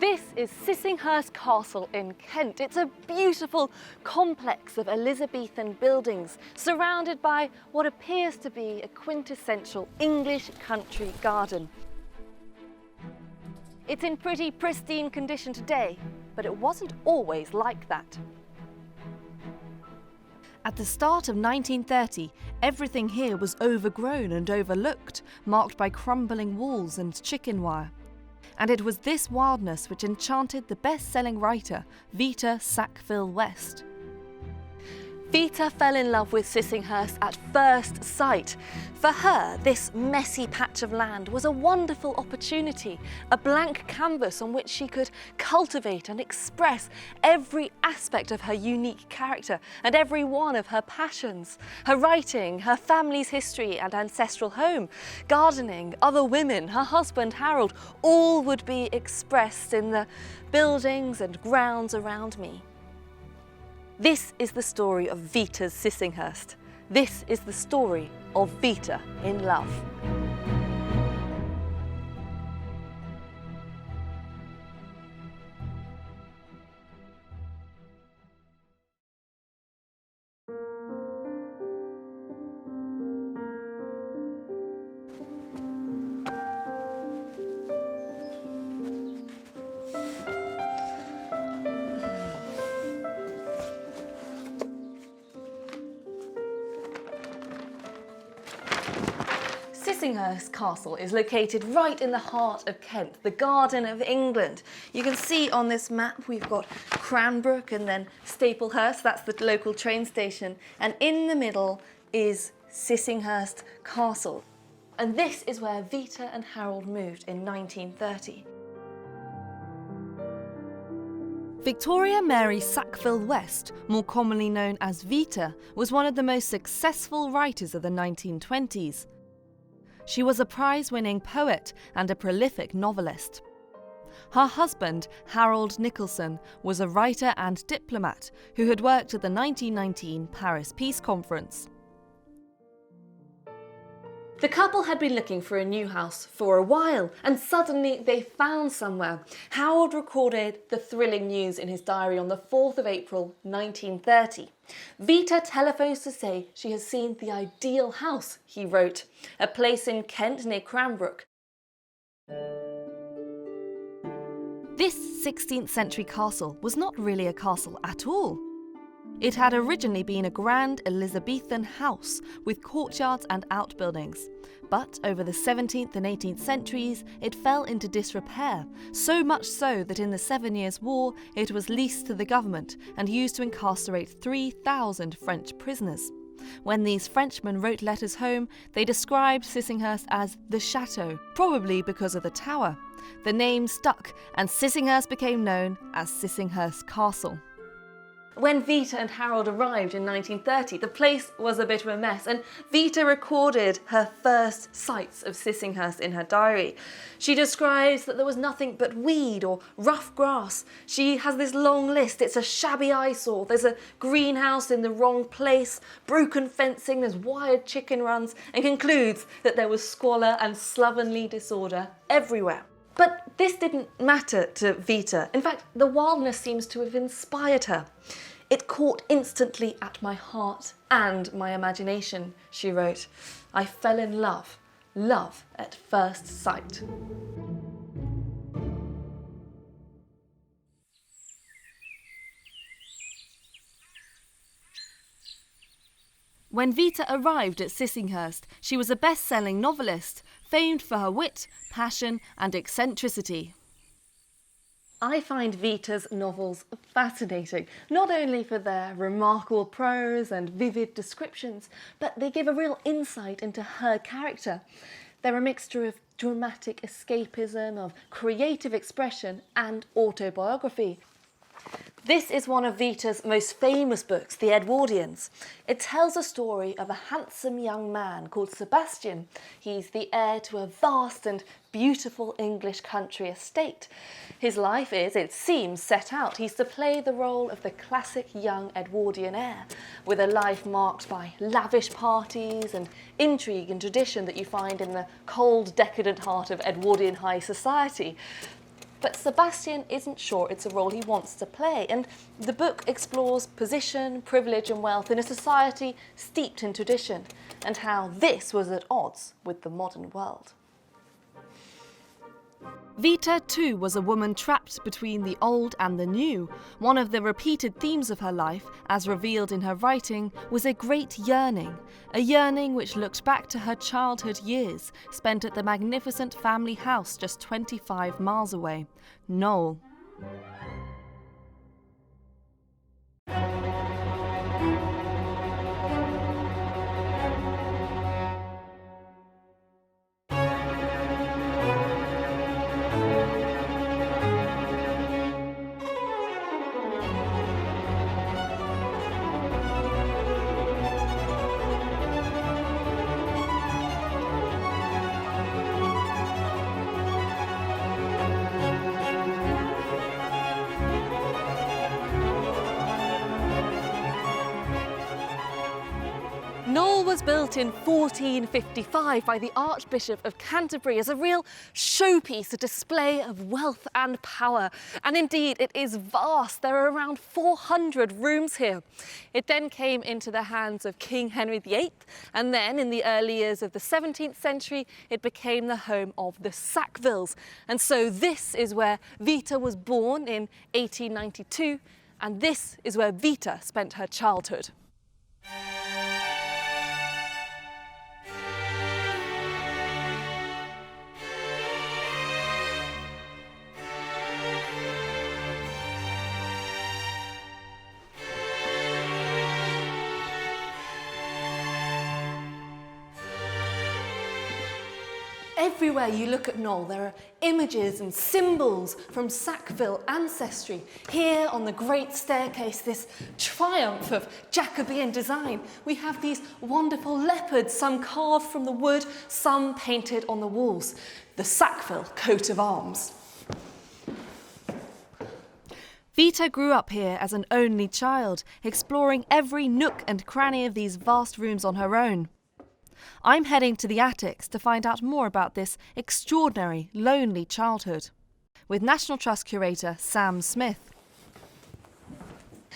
This is Sissinghurst Castle in Kent. It's a beautiful complex of Elizabethan buildings surrounded by what appears to be a quintessential English country garden. It's in pretty pristine condition today, but it wasn't always like that. At the start of 1930, everything here was overgrown and overlooked, marked by crumbling walls and chicken wire. And it was this wildness which enchanted the best-selling writer Vita Sackville-West. Vita fell in love with Sissinghurst at first sight. For her, this messy patch of land was a wonderful opportunity, a blank canvas on which she could cultivate and express every aspect of her unique character and every one of her passions. Her writing, her family's history and ancestral home, gardening, other women, her husband Harold, all would be expressed in the buildings and grounds around me. This is the story of Vita's Sissinghurst. This is the story of Vita in love. Sissinghurst Castle is located right in the heart of Kent, the Garden of England. You can see on this map we've got Cranbrook and then Staplehurst, that's the local train station, and in the middle is Sissinghurst Castle. And this is where Vita and Harold moved in 1930. Victoria Mary Sackville-West, more commonly known as Vita, was one of the most successful writers of the 1920s. She was a prize-winning poet and a prolific novelist. Her husband, Harold Nicholson, was a writer and diplomat who had worked at the 1919 Paris Peace Conference. The couple had been looking for a new house for a while, and suddenly they found somewhere. Harold recorded the thrilling news in his diary on the 4th of April 1930. Vita telephones to say she has seen the ideal house, he wrote, a place in Kent near Cranbrook. This 16th century castle was not really a castle at all. It had originally been a grand Elizabethan house with courtyards and outbuildings, but over the 17th and 18th centuries it fell into disrepair, so much so that in the 7 Years' War it was leased to the government and used to incarcerate 3,000 French prisoners. When these Frenchmen wrote letters home, they described Sissinghurst as the chateau, probably because of the tower. The name stuck and Sissinghurst became known as Sissinghurst Castle. When Vita and Harold arrived in 1930, the place was a bit of a mess, and Vita recorded her first sights of Sissinghurst in her diary. She describes that there was nothing but weed or rough grass. She has this long list. It's a shabby eyesore. There's a greenhouse in the wrong place, broken fencing, there's wired chicken runs, and concludes that there was squalor and slovenly disorder everywhere. But this didn't matter to Vita. In fact, the wildness seems to have inspired her. It caught instantly at my heart and my imagination, she wrote. I fell in love, love at first sight. When Vita arrived at Sissinghurst, she was a best-selling novelist, famed for her wit, passion and eccentricity. I find Vita's novels fascinating, not only for their remarkable prose and vivid descriptions, but they give a real insight into her character. They're a mixture of dramatic escapism, of creative expression and autobiography. This is one of Vita's most famous books, The Edwardians. It tells a story of a handsome young man called Sebastian. He's the heir to a vast and beautiful English country estate. His life is, it seems, set out. He's to play the role of the classic young Edwardian heir, with a life marked by lavish parties and intrigue and tradition that you find in the cold, decadent heart of Edwardian high society. But Sebastian isn't sure it's a role he wants to play, and the book explores position, privilege and wealth in a society steeped in tradition, and how this was at odds with the modern world. Vita, too, was a woman trapped between the old and the new. One of the repeated themes of her life, as revealed in her writing, was a great yearning. A yearning which looked back to her childhood years, spent at the magnificent family house just 25 miles away, Knowle. Knowle was built in 1455 by the Archbishop of Canterbury as a real showpiece, a display of wealth and power. And indeed, it is vast. There are around 400 rooms here. It then came into the hands of King Henry VIII, and then in the early years of the 17th century, it became the home of the Sackvilles. And so this is where Vita was born in 1892, and this is where Vita spent her childhood. Everywhere you look at Knowle, there are images and symbols from Sackville ancestry. Here on the great staircase, this triumph of Jacobean design, we have these wonderful leopards, some carved from the wood, some painted on the walls. The Sackville coat of arms. Vita grew up here as an only child, exploring every nook and cranny of these vast rooms on her own. I'm heading to the attics to find out more about this extraordinary, lonely childhood, with National Trust curator Sam Smith.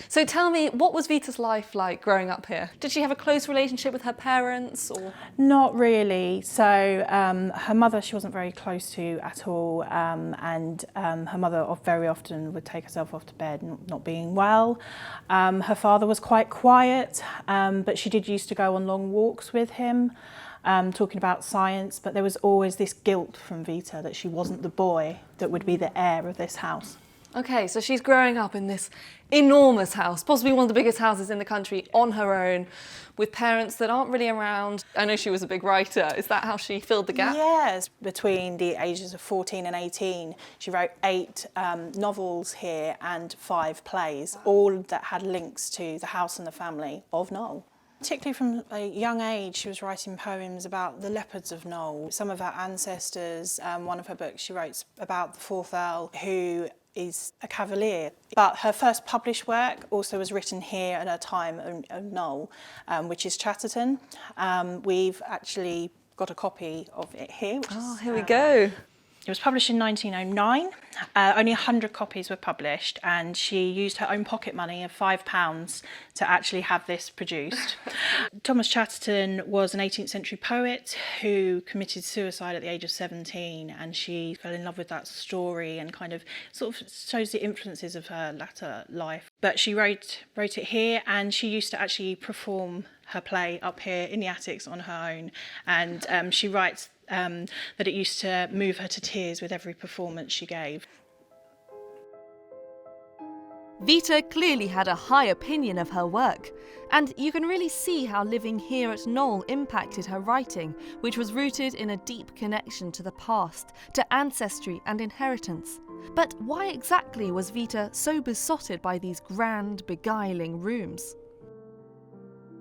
So tell me, what was Vita's life like growing up here? Did she have a close relationship with her parents, or? Not really. So her mother she wasn't very close to at all, and her mother very often would take herself off to bed not being well. Her father was quite quiet, but she did used to go on long walks with him, talking about science, but there was always this guilt from Vita that she wasn't the boy that would be the heir of this house. Okay, so she's growing up in this enormous house, possibly one of the biggest houses in the country, on her own, with parents that aren't really around. I know she was a big writer. Is that how she filled the gap? Yes, between the ages of 14 and 18, she wrote 8 novels here and 5 plays, all that had links to the house and the family of Knowle. Particularly from a young age, she was writing poems about the leopards of Knowle. Some of her ancestors, one of her books, she wrote about the 4th Earl, who is a cavalier. But her first published work also was written here at a time of Knowle, which is Chatterton. We've actually got a copy of it here. Here we go. It was published in 1909. Only 100 copies were published, and she used her own pocket money of £5 to actually have this produced. Thomas Chatterton was an 18th century poet who committed suicide at the age of 17, and she fell in love with that story and kind of sort of shows the influences of her latter life. But she wrote it here, and she used to actually perform her play up here in the attics on her own, and she writes that it used to move her to tears with every performance she gave. Vita clearly had a high opinion of her work, and you can really see how living here at Knowle impacted her writing, which was rooted in a deep connection to the past, to ancestry and inheritance. But why exactly was Vita so besotted by these grand, beguiling rooms?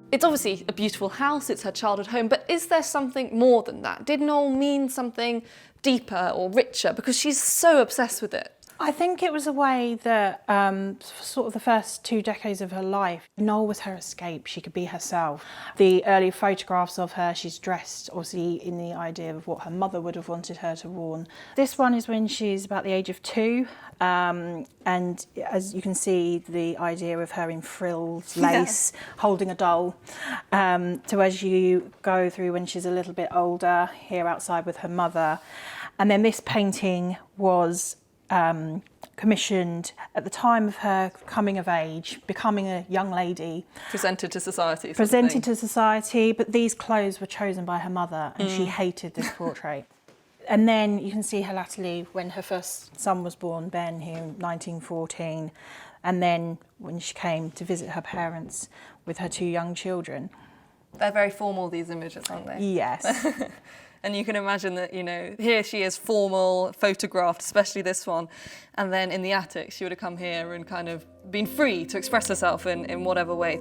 It's obviously a beautiful house, it's her childhood home, but is there something more than that? Did Knowle mean something deeper or richer? Because she's so obsessed with it. I think it was a way that sort of the first 2 decades of her life, Noel was her escape. She could be herself. The early photographs of her, she's dressed obviously in the idea of what her mother would have wanted her to worn. This one is when she's about the age of 2, and as you can see, the idea of her in frills, lace, holding a doll. So as you go through when she's a little bit older, here outside with her mother, and then this painting was commissioned at the time of her coming of age, becoming a young lady. Presented to society. Presented to society, but these clothes were chosen by her mother and she hated this portrait. And then you can see her latterly when her first son was born, Ben, here in 1914, and then when she came to visit her parents with her 2 young children. They're very formal, these images, aren't they? Yes. And you can imagine that, you know, here she is formal, photographed, especially this one. And then in the attic, she would have come here and kind of been free to express herself in whatever way.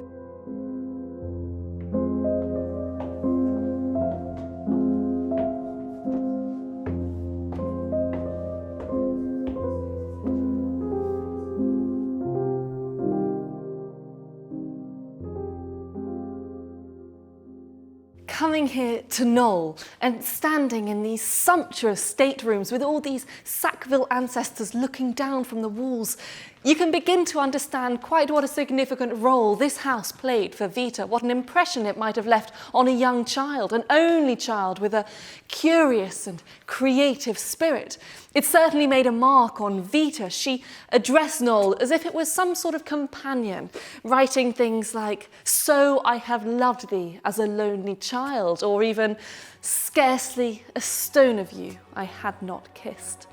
Coming here to Knoll and standing in these sumptuous staterooms with all these Sackville ancestors looking down from the walls, you can begin to understand quite what a significant role this house played for Vita, what an impression it might have left on a young child, an only child with a curious and creative spirit. It certainly made a mark on Vita. She addressed Knoll as if it was some sort of companion, writing things like, "So I have loved thee as a lonely child," or even, "Scarcely a stone of you I had not kissed."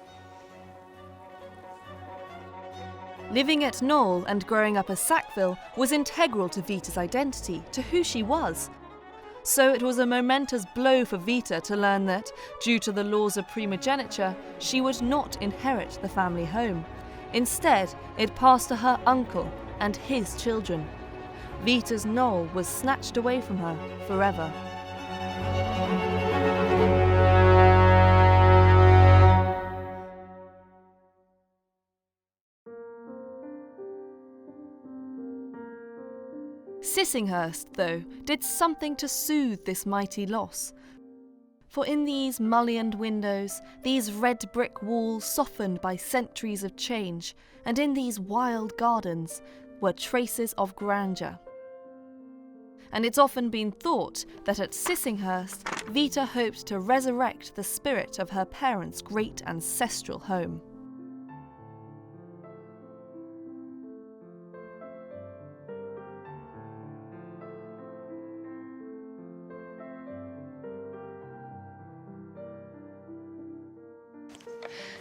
Living at Knoll and growing up as Sackville was integral to Vita's identity, to who she was. So it was a momentous blow for Vita to learn that, due to the laws of primogeniture, she would not inherit the family home. Instead, it passed to her uncle and his children. Vita's Knoll was snatched away from her forever. Sissinghurst, though, did something to soothe this mighty loss. For in these mullioned windows, these red brick walls softened by centuries of change, and in these wild gardens were traces of grandeur. And it's often been thought that at Sissinghurst, Vita hoped to resurrect the spirit of her parents' great ancestral home.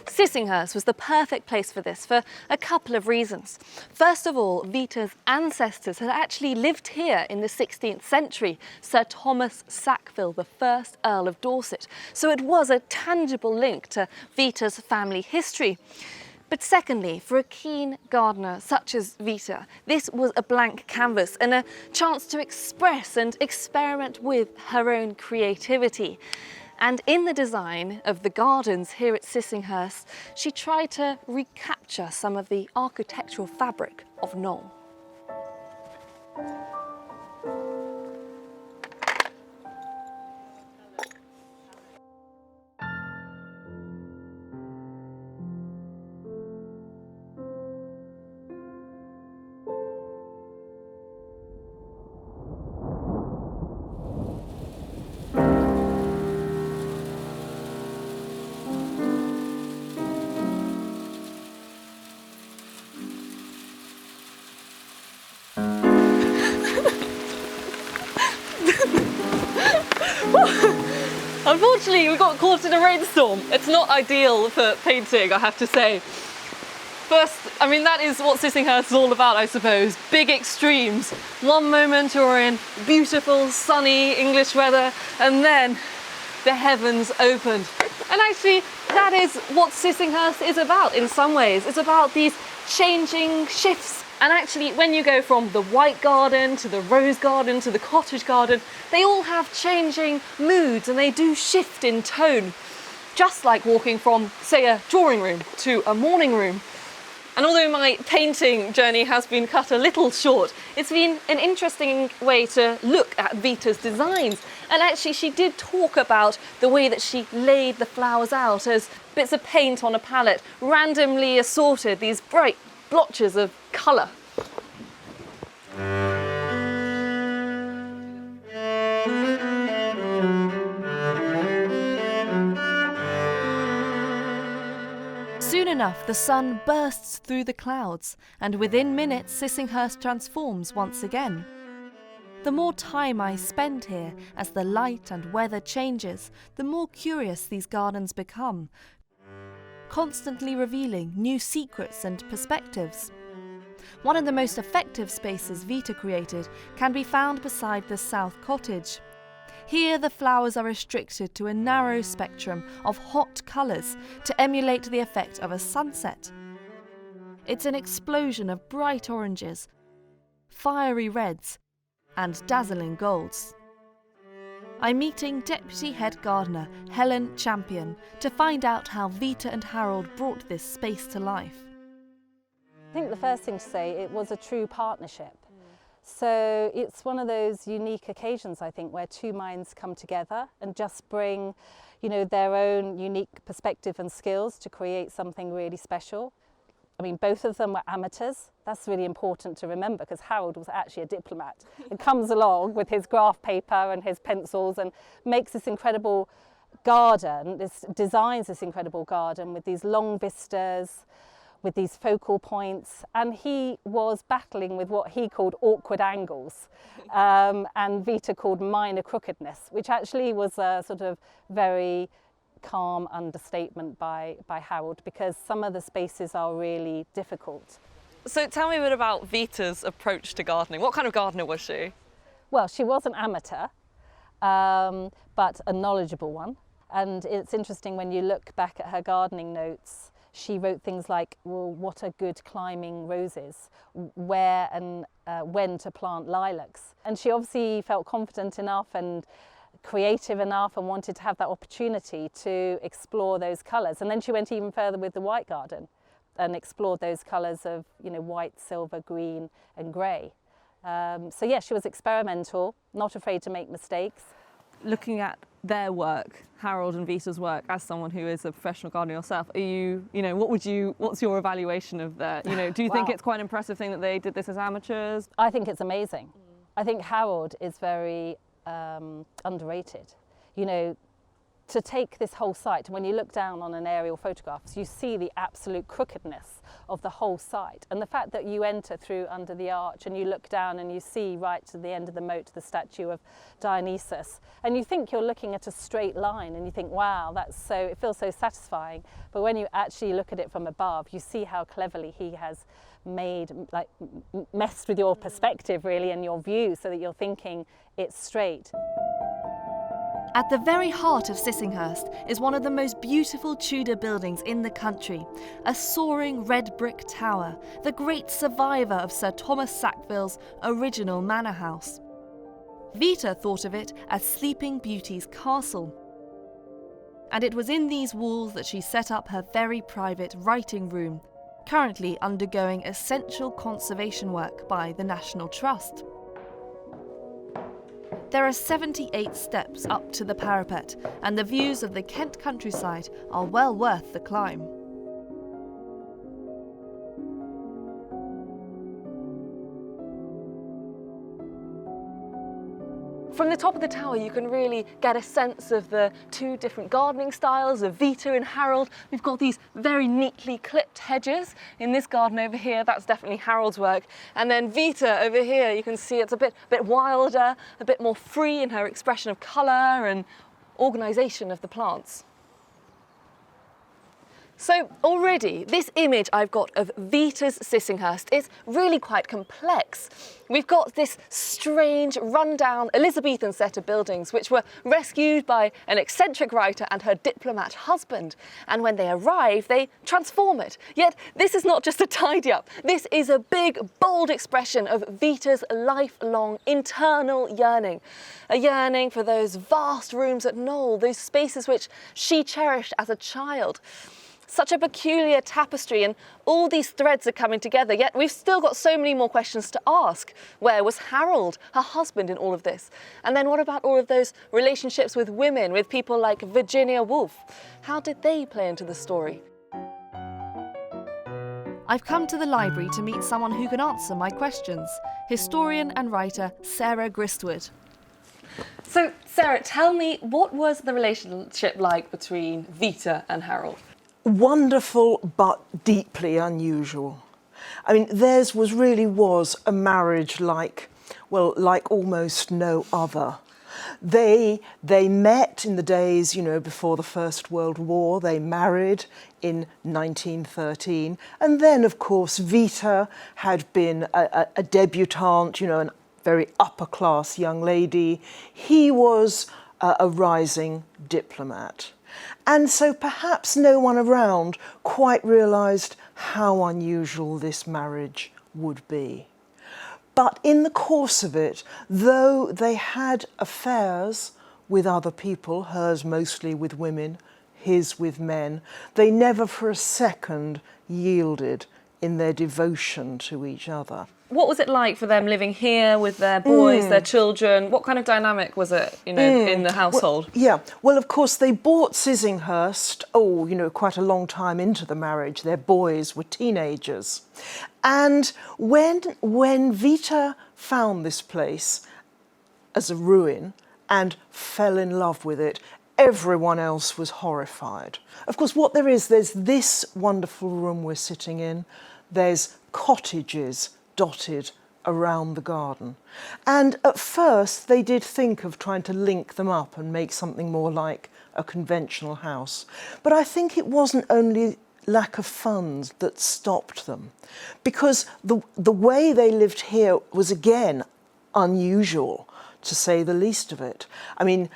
Sissinghurst was the perfect place for this for a couple of reasons. First of all, Vita's ancestors had actually lived here in the 16th century, Sir Thomas Sackville, the first Earl of Dorset, so it was a tangible link to Vita's family history. But secondly, for a keen gardener such as Vita, this was a blank canvas and a chance to express and experiment with her own creativity. And in the design of the gardens here at Sissinghurst, she tried to recapture some of the architectural fabric of Knoll. Unfortunately, we got caught in a rainstorm. It's not ideal for painting, I have to say. First, I mean, that is what Sissinghurst is all about, I suppose. Big extremes. One moment you're in beautiful, sunny English weather, and then the heavens opened. And actually, that is what Sissinghurst is about in some ways. It's about these changing shifts. And actually, when you go from the white garden to the rose garden to the cottage garden, they all have changing moods and they do shift in tone. Just like walking from, say, a drawing room to a morning room. And although my painting journey has been cut a little short, it's been an interesting way to look at Vita's designs. And actually she did talk about the way that she laid the flowers out as bits of paint on a palette, randomly assorted, these bright blotches of colour. Soon enough, the sun bursts through the clouds, and within minutes Sissinghurst transforms once again. The more time I spend here, as the light and weather changes, the more curious these gardens become, constantly revealing new secrets and perspectives. One of the most effective spaces Vita created can be found beside the south cottage. Here the flowers are restricted to a narrow spectrum of hot colours to emulate the effect of a sunset. It's an explosion of bright oranges, fiery reds and dazzling golds. I'm meeting Deputy Head Gardener Helen Champion to find out how Vita and Harold brought this space to life. I think the first thing to say, it was a true partnership. So it's one of those unique occasions, I think, where two minds come together and just bring, their own unique perspective and skills to create something really special. I mean, both of them were amateurs. That's really important to remember, because Harold was actually a diplomat and comes along with his graph paper and his pencils and makes this incredible garden, designs this incredible garden with these long vistas, with these focal points, and he was battling with what he called awkward angles, and Vita called minor crookedness, which actually was a sort of very calm understatement by Harold, because some of the spaces are really difficult. So tell me a bit about Vita's approach to gardening. What kind of gardener was she? Well, she was an amateur, but a knowledgeable one. And it's interesting when you look back at her gardening notes, she wrote things like, well, what are good climbing roses, where and when to plant lilacs. And she obviously felt confident enough and creative enough and wanted to have that opportunity to explore those colours. And then she went even further with the white garden and explored those colours of, white, silver, green and grey. So yeah, she was experimental, not afraid to make mistakes. Looking at their work, Harold and Vita's work, as someone who is a professional gardener yourself, are you, what's your evaluation of that? Do you think it's quite an impressive thing that they did this as amateurs? I think it's amazing. I think Harold is very underrated. To take this whole site, when you look down on an aerial photographs, you see the absolute crookedness of the whole site. And the fact that you enter through under the arch and you look down and you see right to the end of the moat the statue of Dionysus, and you think you're looking at a straight line and you think, wow, it feels so satisfying. But when you actually look at it from above, you see how cleverly he has messed with your perspective really and your view, so that you're thinking it's straight. At the very heart of Sissinghurst is one of the most beautiful Tudor buildings in the country, a soaring red brick tower, the great survivor of Sir Thomas Sackville's original manor house. Vita thought of it as Sleeping Beauty's castle. And it was in these walls that she set up her very private writing room, currently undergoing essential conservation work by the National Trust. There are 78 steps up to the parapet, and the views of the Kent countryside are well worth the climb. From the top of the tower, you can really get a sense of the two different gardening styles of Vita and Harold. We've got these very neatly clipped hedges. In this garden over here, that's definitely Harold's work. And then Vita over here, you can see it's a bit wilder, a bit more free in her expression of colour and organisation of the plants. So already, this image I've got of Vita's Sissinghurst is really quite complex. We've got this strange, rundown Elizabethan set of buildings which were rescued by an eccentric writer and her diplomat husband. And when they arrive, they transform it. Yet this is not just a tidy-up. This is a big, bold expression of Vita's lifelong internal yearning. A yearning for those vast rooms at Knowle, those spaces which she cherished as a child. Such a peculiar tapestry, and all these threads are coming together, yet we've still got so many more questions to ask. Where was Harold, her husband, in all of this? And then what about all of those relationships with women, with people like Virginia Woolf? How did they play into the story? I've come to the library to meet someone who can answer my questions. Historian and writer Sarah Gristwood. So, Sarah, tell me, what was the relationship like between Vita and Harold? Wonderful but deeply unusual. I mean, theirs really was a marriage like almost no other. They met in the days, before the First World War. They married in 1913. And then, of course, Vita had been a debutante, a very upper-class young lady. He was a rising diplomat. And so perhaps no one around quite realised how unusual this marriage would be. But in the course of it, though they had affairs with other people, hers mostly with women, his with men, they never for a second yielded in their devotion to each other. What was it like for them living here with their boys, their children? What kind of dynamic was it, in the household? Well, of course, they bought Sissinghurst, quite a long time into the marriage. Their boys were teenagers. And when Vita found this place as a ruin and fell in love with it, everyone else was horrified. Of course, what there's this wonderful room we're sitting in. There's cottages dotted around the garden. And at first they did think of trying to link them up and make something more like a conventional house. But I think it wasn't only lack of funds that stopped them, because the way they lived here was again unusual, to say the least of it. I mean,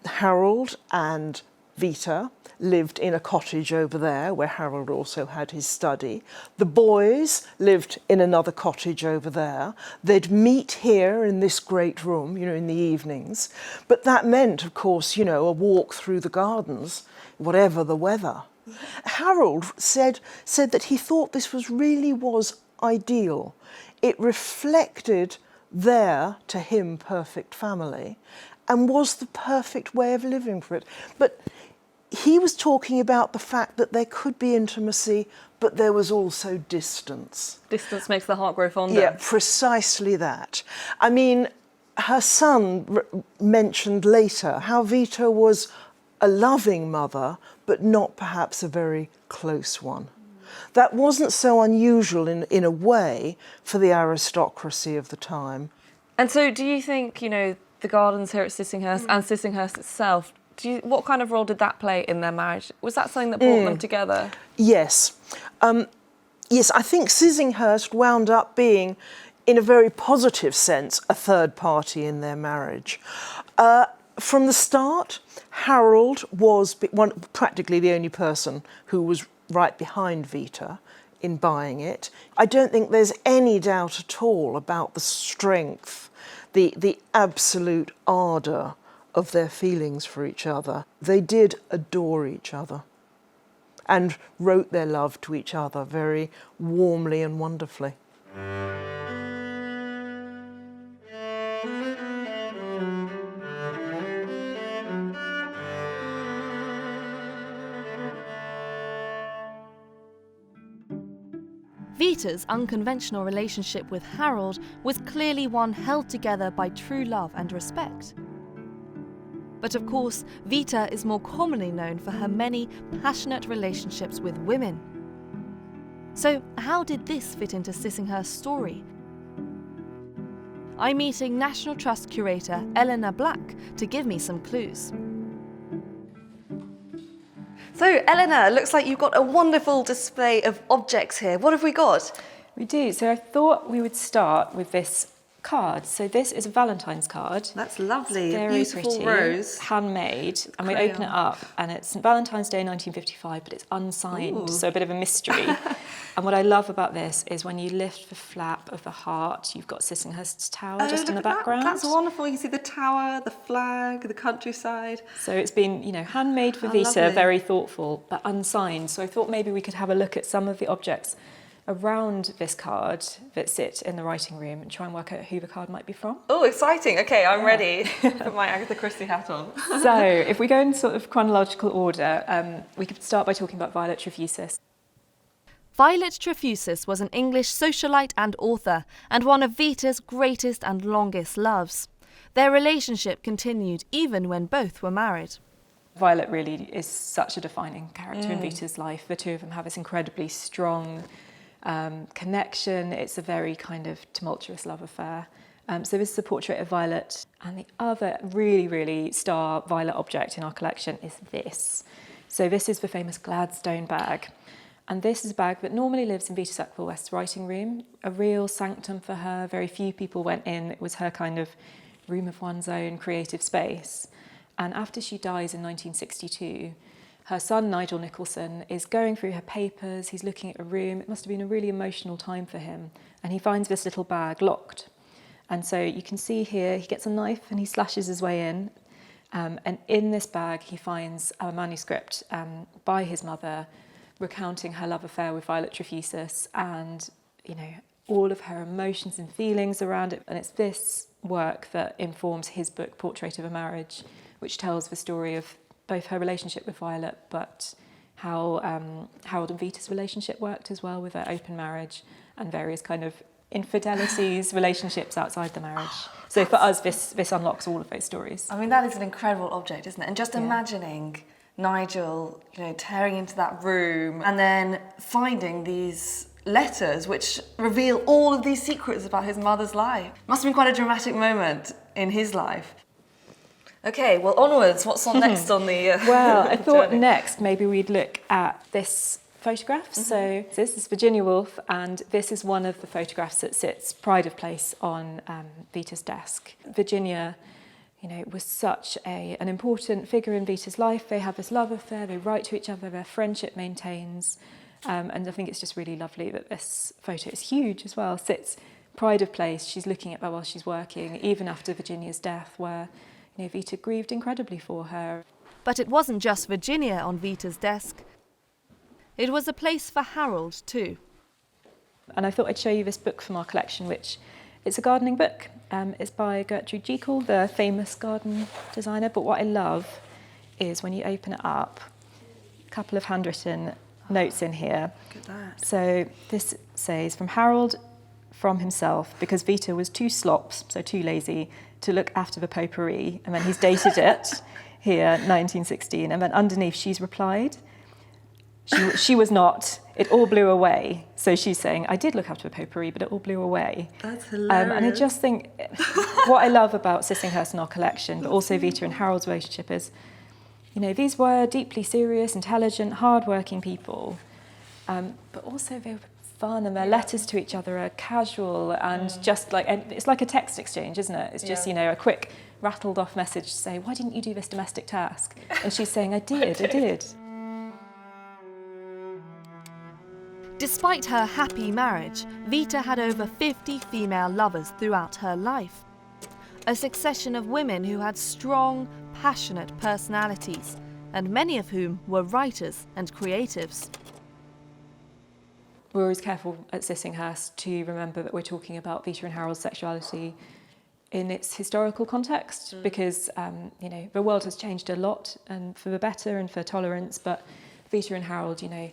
Harold and Vita lived in a cottage over there where Harold also had his study. The boys lived in another cottage over there. They'd meet here in this great room, in the evenings. But that meant, of course, a walk through the gardens, whatever the weather. Harold said that he thought this really was ideal. It reflected their, to him, perfect family and was the perfect way of living for it. But he was talking about the fact that there could be intimacy, but there was also distance. Distance makes the heart grow fonder. Yeah, precisely that. I mean, her son mentioned later how Vita was a loving mother, but not perhaps a very close one. That wasn't so unusual in a way for the aristocracy of the time. And so do you think, the gardens here at Sissinghurst and Sissinghurst itself, what kind of role did that play in their marriage? Was that something that brought them together? Yes. Yes, I think Sissinghurst wound up being, in a very positive sense, a third party in their marriage. From the start, Harold was practically the only person who was right behind Vita in buying it. I don't think there's any doubt at all about the strength, the absolute ardour of their feelings for each other. They did adore each other and wrote their love to each other very warmly and wonderfully. Vita's unconventional relationship with Harold was clearly one held together by true love and respect. But of course, Vita is more commonly known for her many passionate relationships with women. So how did this fit into Sissinghurst's story? I'm meeting National Trust curator Eleanor Black to give me some clues. So, Eleanor, looks like you've got a wonderful display of objects here. What have we got? We do. So I thought we would start with this cards. So this is a Valentine's card. That's lovely. It's A very beautiful pretty, rose. handmade, and we open it up, and it's Valentine's Day 1955, but it's unsigned, so a bit of a mystery. And what I love about this is when you lift the flap of the heart, you've got Sissinghurst Tower just in the background. That's wonderful. You can see the tower, the flag, the countryside. So it's been, you know, handmade for Vita, lovely. very thoughtful, but unsigned. So I thought maybe we could have a look at some of the objects around this card that sit in the writing room and try and work out who the card might be from. Oh, exciting. Okay, I'm ready. Put my Agatha Christie hat on. So if we go in sort of chronological order, we could start by talking about Violet Trefusis. Violet Trefusis was an English socialite and author, and one of Vita's greatest and longest loves. Their relationship continued even when both were married. Violet really is such a defining character in Vita's life. The two of them have this incredibly strong connection. It's a very kind of tumultuous love affair. So this is a portrait of Violet. And the other really, really star Violet object in our collection is this. So this is the famous Gladstone bag. And this is a bag that normally lives in Vita Sackville-West's writing room, a real sanctum for her. Very few people went in. It was her kind of room of one's own creative space. And after she dies in 1962, her son, Nigel Nicholson, is going through her papers. He's looking at a room. It must have been a really emotional time for him. And he finds this little bag locked. And so you can see here, he gets a knife and he slashes his way in. And in this bag, he finds a manuscript by his mother, recounting her love affair with Violet Trefusis and, you know, all of her emotions and feelings around it. And it's this work that informs his book, Portrait of a Marriage, which tells the story of both her relationship with Violet, but how Harold and Vita's relationship worked as well with their open marriage and various kind of infidelities, relationships outside the marriage. So for us, this unlocks all of those stories. I mean, that is an incredible object, isn't it? And just imagining Nigel, you know, tearing into that room and then finding these letters which reveal all of these secrets about his mother's life. Must have been quite a dramatic moment in his life. Okay, well, onwards. What's on next on the Well, I thought journey? next maybe we'd look at this photograph. So this is Virginia Woolf, and this is one of the photographs that sits pride of place on Vita's desk. Virginia, you know, was such an important figure in Vita's life. They have this love affair, they write to each other, their friendship maintains. And I think it's just really lovely that this photo is huge as well. Sits pride of place, she's looking at her while she's working, even after Virginia's death, where, you know, Vita grieved incredibly for her. But it wasn't just Virginia on Vita's desk. It was a place for Harold too. And I thought I'd show you this book from our collection, which it's a gardening book. It's by Gertrude Jekyll, the famous garden designer. But what I love is when you open it up, a couple of handwritten notes in here. Look at that. So this says, from Harold, from himself, because Vita was too slops, so too lazy, to look after the potpourri. And then he's dated it here, 1916. And then underneath she's replied, she was not, it all blew away. So she's saying, I did look after a potpourri, but it all blew away. That's hilarious. And I just think, what I love about Sissinghurst in our collection, but also Vita and Harold's relationship is, you know, these were deeply serious, intelligent, hard-working people, but also they were fun, and their letters to each other are casual and just like, and it's like a text exchange, isn't it? It's just, you know, a quick rattled-off message to say, why didn't you do this domestic task? And she's saying, I did. Despite her happy marriage, Vita had over 50 female lovers throughout her life. A succession of women who had strong, passionate personalities, and many of whom were writers and creatives. We're always careful at Sissinghurst to remember that we're talking about Vita and Harold's sexuality in its historical context, because you know, the world has changed a lot, and for the better and for tolerance, but Vita and Harold, you know,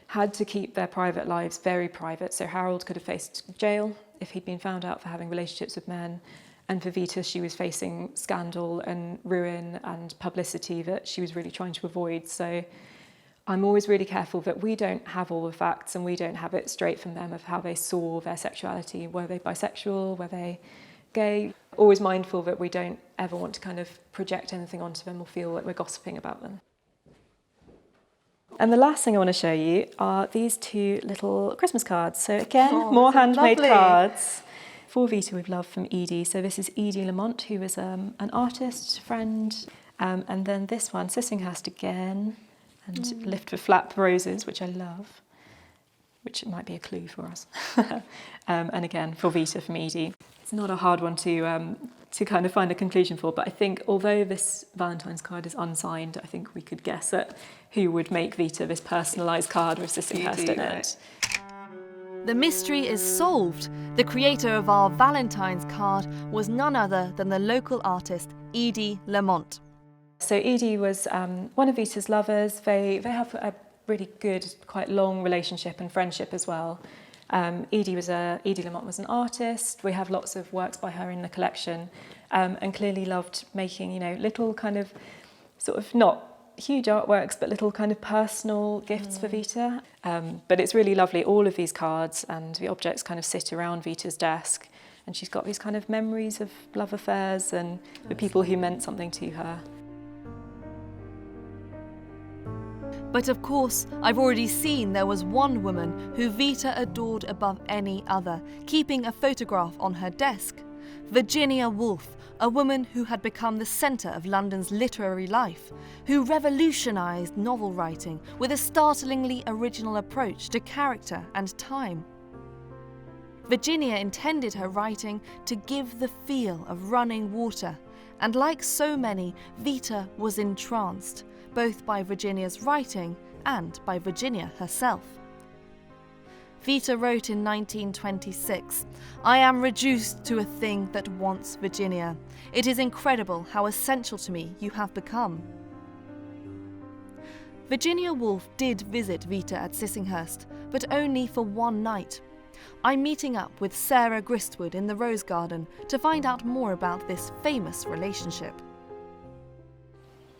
had to keep their private lives very private. So Harold could have faced jail if he'd been found out for having relationships with men. And for Vita, she was facing scandal and ruin and publicity that she was really trying to avoid. So I'm always really careful that we don't have all the facts and we don't have it straight from them of how they saw their sexuality. Were they bisexual? Were they gay? Always mindful that we don't ever want to kind of project anything onto them or feel like we're gossiping about them. And the last thing I want to show you are these two little Christmas cards. So again, more handmade lovely. cards. For Vita, we've loved from Edie. So this is Edie Lamont, who was an artist, friend. And then this one, Sissinghurst again, and Lift with Flap Roses, which I love, which might be a clue for us. And again, for Vita from Edie. It's not a hard one to kind of find a conclusion for, but I think although this Valentine's card is unsigned, I think we could guess at who would make Vita this personalised card with Sissinghurst in it. The mystery is solved. The creator of our Valentine's card was none other than the local artist Edie Lamont. So Edie was one of Vita's lovers. They have a really good, quite long relationship and friendship as well. Edie Lamont was an artist. We have lots of works by her in the collection, and clearly loved making, little kind of sort of not huge artworks, but little kind of personal gifts for Vita. But it's really lovely. All of these cards and the objects kind of sit around Vita's desk, and she's got these kind of memories of love affairs and the people who meant something to her. But of course, I've already seen there was one woman who Vita adored above any other, keeping a photograph on her desk. Virginia Woolf, a woman who had become the centre of London's literary life, who revolutionised novel writing with a startlingly original approach to character and time. Virginia intended her writing to give the feel of running water, and like so many, Vita was entranced, both by Virginia's writing and by Virginia herself. Vita wrote in 1926, "I am reduced to a thing that wants Virginia. It is incredible how essential to me you have become." Virginia Woolf did visit Vita at Sissinghurst, but only for one night. I'm meeting up with Sarah Gristwood in the Rose Garden to find out more about this famous relationship.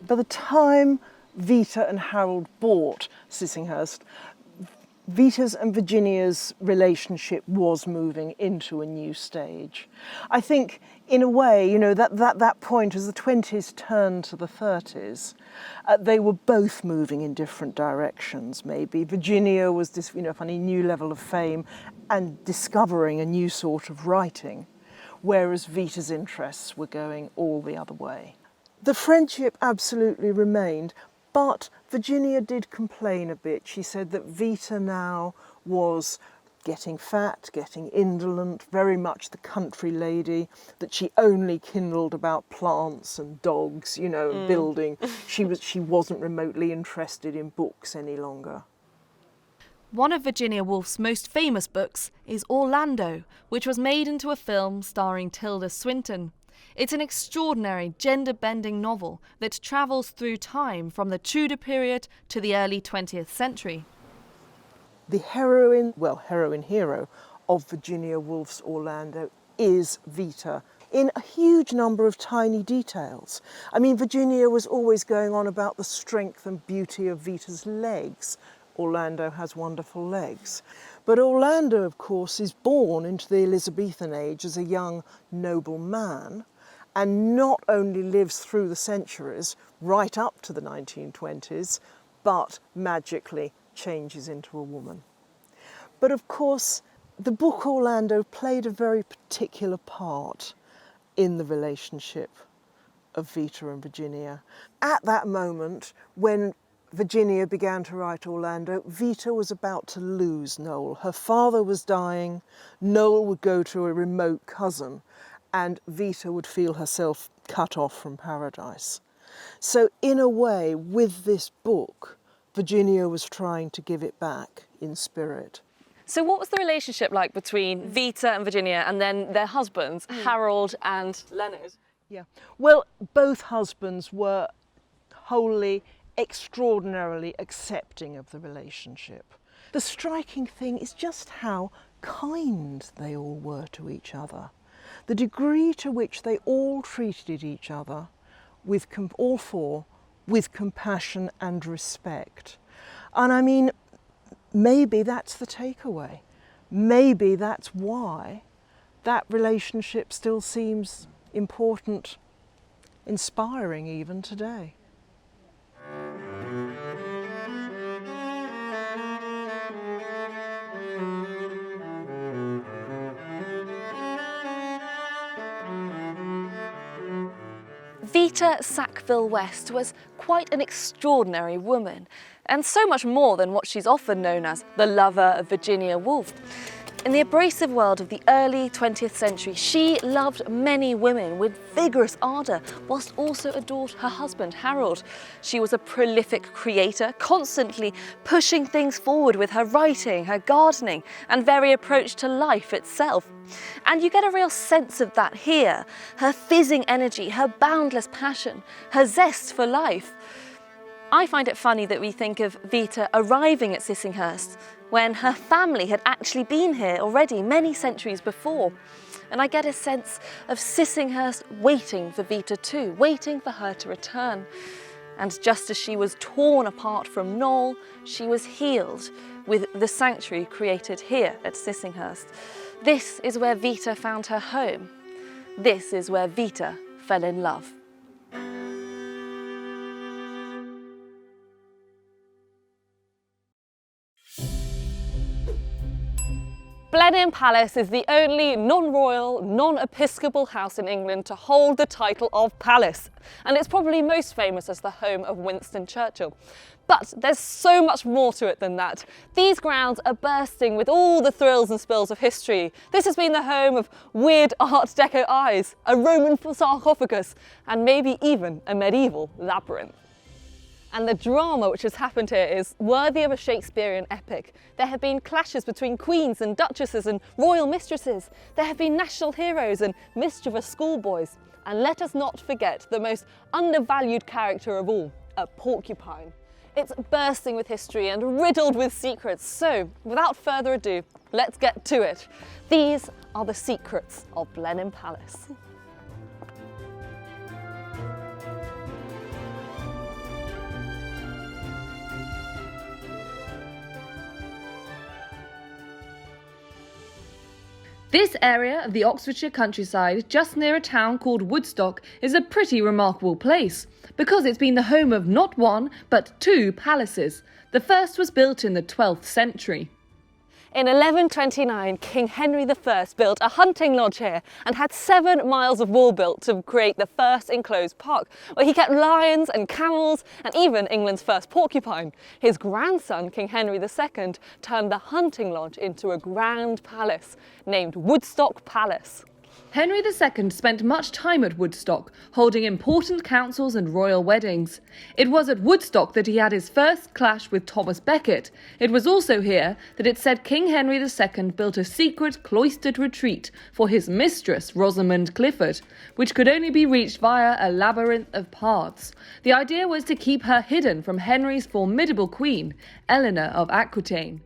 By the time Vita and Harold bought Sissinghurst, Vita's and Virginia's relationship was moving into a new stage. I think, in a way, that point as the 20s turned to the 30s, they were both moving in different directions, maybe. Virginia was this, funny new level of fame and discovering a new sort of writing, whereas Vita's interests were going all the other way. The friendship absolutely remained, but Virginia did complain a bit. She said that Vita now was getting fat, getting indolent, very much the country lady, that she only kindled about plants and dogs, building. She wasn't remotely interested in books any longer. One of Virginia Woolf's most famous books is Orlando, which was made into a film starring Tilda Swinton. It's an extraordinary gender-bending novel that travels through time from the Tudor period to the early 20th century. The hero of Virginia Woolf's Orlando is Vita, in a huge number of tiny details. I mean, Virginia was always going on about the strength and beauty of Vita's legs. Orlando has wonderful legs. But Orlando, of course, is born into the Elizabethan age as a young noble man, and not only lives through the centuries, right up to the 1920s, but magically changes into a woman. But of course, the book Orlando played a very particular part in the relationship of Vita and Virginia. At that moment, when Virginia began to write Orlando, Vita was about to lose Noel. Her father was dying, Noel would go to a remote cousin, and Vita would feel herself cut off from paradise. So in a way, with this book, Virginia was trying to give it back in spirit. So what was the relationship like between Vita and Virginia and then their husbands, Harold and Leonard? Yeah. Well, both husbands were wholly, extraordinarily accepting of the relationship. The striking thing is just how kind they all were to each other. The degree to which they all treated each other, all four, with compassion and respect. And I mean, maybe that's the takeaway. Maybe that's why that relationship still seems important, inspiring even today. Vita Sackville-West was quite an extraordinary woman, and so much more than what she's often known as the lover of Virginia Woolf. In the abrasive world of the early 20th century, she loved many women with vigorous ardour, whilst also adored her husband, Harold. She was a prolific creator, constantly pushing things forward with her writing, her gardening, and very approach to life itself. And you get a real sense of that here. Her fizzing energy, her boundless passion, her zest for life. I find it funny that we think of Vita arriving at Sissinghurst when her family had actually been here already many centuries before. And I get a sense of Sissinghurst waiting for Vita too, waiting for her to return. And just as she was torn apart from Knoll, she was healed with the sanctuary created here at Sissinghurst. This is where Vita found her home. This is where Vita fell in love. Blenheim Palace is the only non-royal, non-episcopal house in England to hold the title of palace, and it's probably most famous as the home of Winston Churchill. But there's so much more to it than that. These grounds are bursting with all the thrills and spills of history. This has been the home of weird Art Deco eyes, a Roman sarcophagus, and maybe even a medieval labyrinth. And the drama which has happened here is worthy of a Shakespearean epic. There have been clashes between queens and duchesses and royal mistresses. There have been national heroes and mischievous schoolboys. And let us not forget the most undervalued character of all, a porcupine. It's bursting with history and riddled with secrets. So, without further ado, let's get to it. These are the secrets of Blenheim Palace. This area of the Oxfordshire countryside, just near a town called Woodstock, is a pretty remarkable place, because it's been the home of not one, but two palaces. The first was built in the 12th century. In 1129, King Henry I built a hunting lodge here and had 7 miles of wall built to create the first enclosed park, where he kept lions and camels and even England's first porcupine. His grandson, King Henry II, turned the hunting lodge into a grand palace named Woodstock Palace. Henry II spent much time at Woodstock, holding important councils and royal weddings. It was at Woodstock that he had his first clash with Thomas Becket. It was also here that it said King Henry II built a secret cloistered retreat for his mistress, Rosamund Clifford, which could only be reached via a labyrinth of paths. The idea was to keep her hidden from Henry's formidable queen, Eleanor of Aquitaine.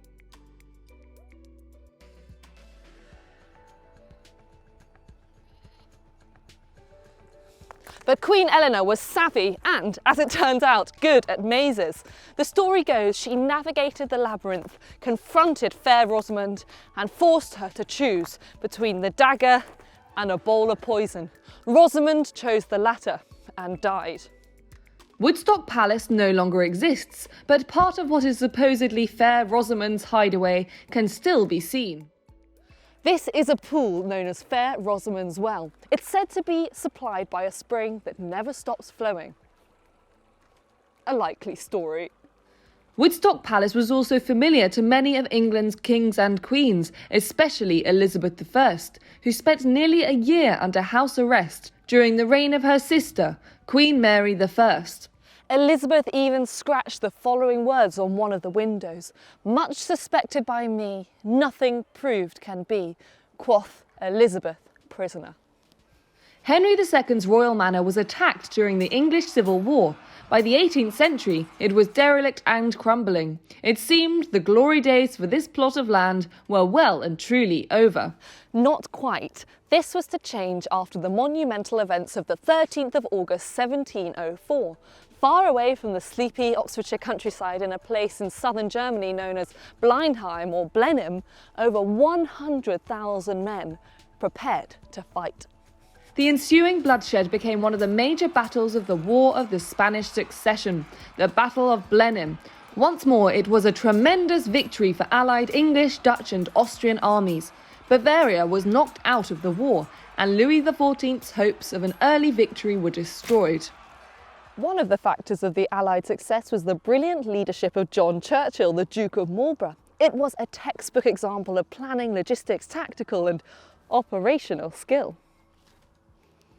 But Queen Eleanor was savvy and, as it turns out, good at mazes. The story goes she navigated the labyrinth, confronted fair Rosamund and forced her to choose between the dagger and a bowl of poison. Rosamund chose the latter and died. Woodstock Palace no longer exists, but part of what is supposedly fair Rosamund's hideaway can still be seen. This is a pool known as Fair Rosamund's Well. It's said to be supplied by a spring that never stops flowing. A likely story. Woodstock Palace was also familiar to many of England's kings and queens, especially Elizabeth I, who spent nearly a year under house arrest during the reign of her sister, Queen Mary I. Elizabeth even scratched the following words on one of the windows: "Much suspected by me, nothing proved can be, quoth Elizabeth, prisoner." Henry II's royal manor was attacked during the English Civil War. By the 18th century, it was derelict and crumbling. It seemed the glory days for this plot of land were well and truly over. Not quite. This was to change after the monumental events of the 13th of August 1704. Far away from the sleepy Oxfordshire countryside in a place in southern Germany known as Blenheim or Blenheim, over 100,000 men prepared to fight. The ensuing bloodshed became one of the major battles of the War of the Spanish Succession, the Battle of Blenheim. Once more, it was a tremendous victory for allied English, Dutch and Austrian armies. Bavaria was knocked out of the war, and Louis XIV's hopes of an early victory were destroyed. One of the factors of the Allied success was the brilliant leadership of John Churchill, the Duke of Marlborough. It was a textbook example of planning, logistics, tactical and operational skill.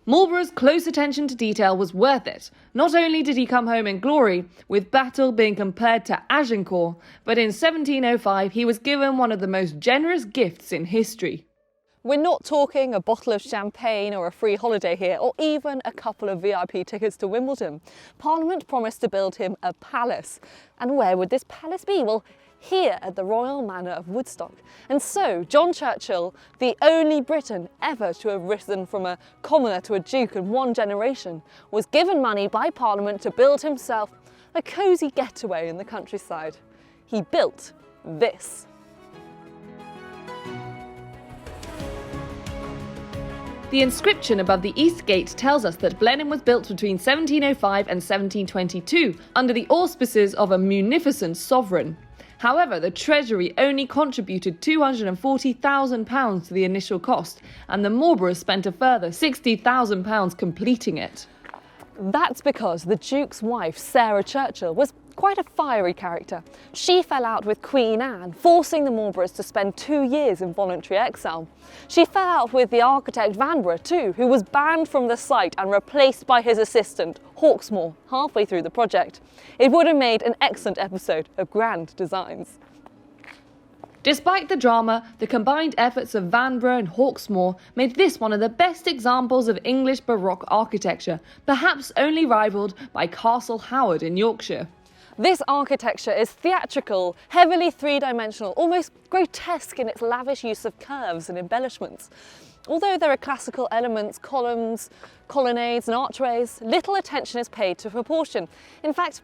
Marlborough's close attention to detail was worth it. Not only did he come home in glory, with battle being compared to Agincourt, but in 1705 he was given one of the most generous gifts in history. We're not talking a bottle of champagne or a free holiday here, or even a couple of VIP tickets to Wimbledon. Parliament promised to build him a palace. And where would this palace be? Well, here at the Royal Manor of Woodstock. And so John Churchill, the only Briton ever to have risen from a commoner to a duke in one generation, was given money by Parliament to build himself a cosy getaway in the countryside. He built this. The inscription above the east gate tells us that Blenheim was built between 1705 and 1722 under the auspices of a munificent sovereign. However, the Treasury only contributed £240,000 to the initial cost, and the Marlboroughs spent a further £60,000 completing it. That's because the Duke's wife, Sarah Churchill, was quite a fiery character. She fell out with Queen Anne, forcing the Marlboroughs to spend 2 years in voluntary exile. She fell out with the architect Vanbrugh too, who was banned from the site and replaced by his assistant, Hawksmoor, halfway through the project. It would have made an excellent episode of Grand Designs. Despite the drama, the combined efforts of Vanbrugh and Hawksmoor made this one of the best examples of English Baroque architecture, perhaps only rivalled by Castle Howard in Yorkshire. This architecture is theatrical, heavily three-dimensional, almost grotesque in its lavish use of curves and embellishments. Although there are classical elements, columns, colonnades and archways, little attention is paid to proportion. In fact,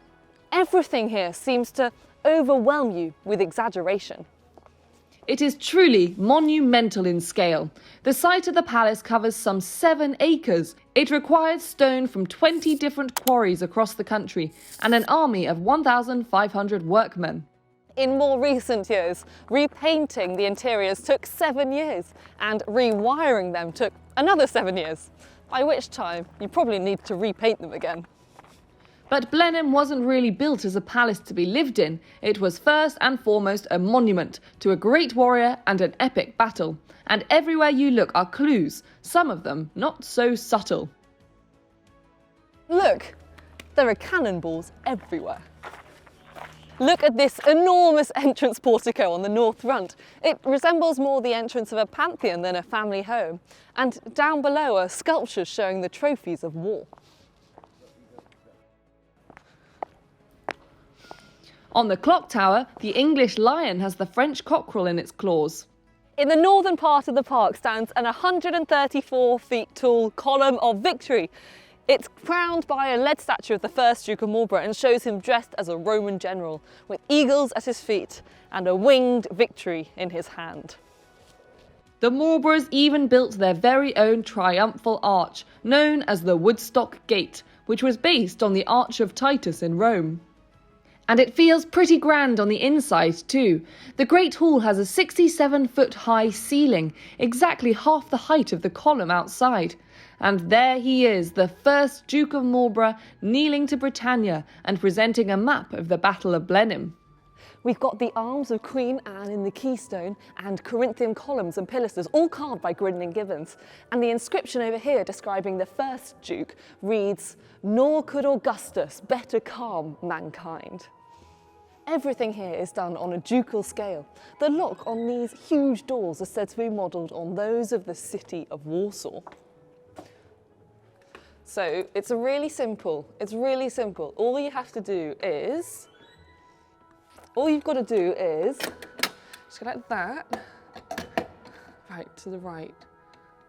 everything here seems to overwhelm you with exaggeration. It is truly monumental in scale. The site of the palace covers some 7 acres. It requires stone from 20 different quarries across the country and an army of 1,500 workmen. In more recent years, repainting the interiors took 7 years and rewiring them took another 7 years, by which time you probably need to repaint them again. But Blenheim wasn't really built as a palace to be lived in. It was first and foremost a monument to a great warrior and an epic battle. And everywhere you look are clues, some of them not so subtle. Look, there are cannonballs everywhere. Look at this enormous entrance portico on the north front. It resembles more the entrance of a pantheon than a family home. And down below are sculptures showing the trophies of war. On the clock tower, the English lion has the French cockerel in its claws. In the northern part of the park stands an 134 feet tall column of victory. It's crowned by a lead statue of the first Duke of Marlborough and shows him dressed as a Roman general, with eagles at his feet and a winged victory in his hand. The Marlboroughs even built their very own triumphal arch, known as the Woodstock Gate, which was based on the Arch of Titus in Rome. And it feels pretty grand on the inside too. The Great Hall has a 67-foot high ceiling, exactly half the height of the column outside. And there he is, the first Duke of Marlborough, kneeling to Britannia and presenting a map of the Battle of Blenheim. We've got the arms of Queen Anne in the keystone and Corinthian columns and pilasters, all carved by Gridden and Gibbons. And the inscription over here describing the first Duke reads, "Nor could Augustus better calm mankind." Everything here is done on a ducal scale. The lock on these huge doors is said to be modelled on those of the city of Warsaw. So it's really simple. All you've got to do is, just go like that, right to the right.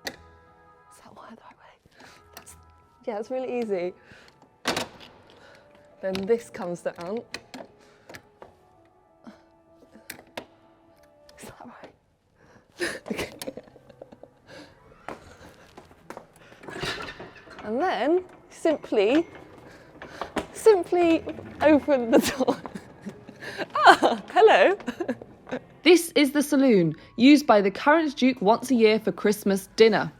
Is that the right way? That's really easy. Then this comes down. Is that right? Okay. And then simply open the door. Ah, hello. This is the saloon, used by the current Duke once a year for Christmas dinner.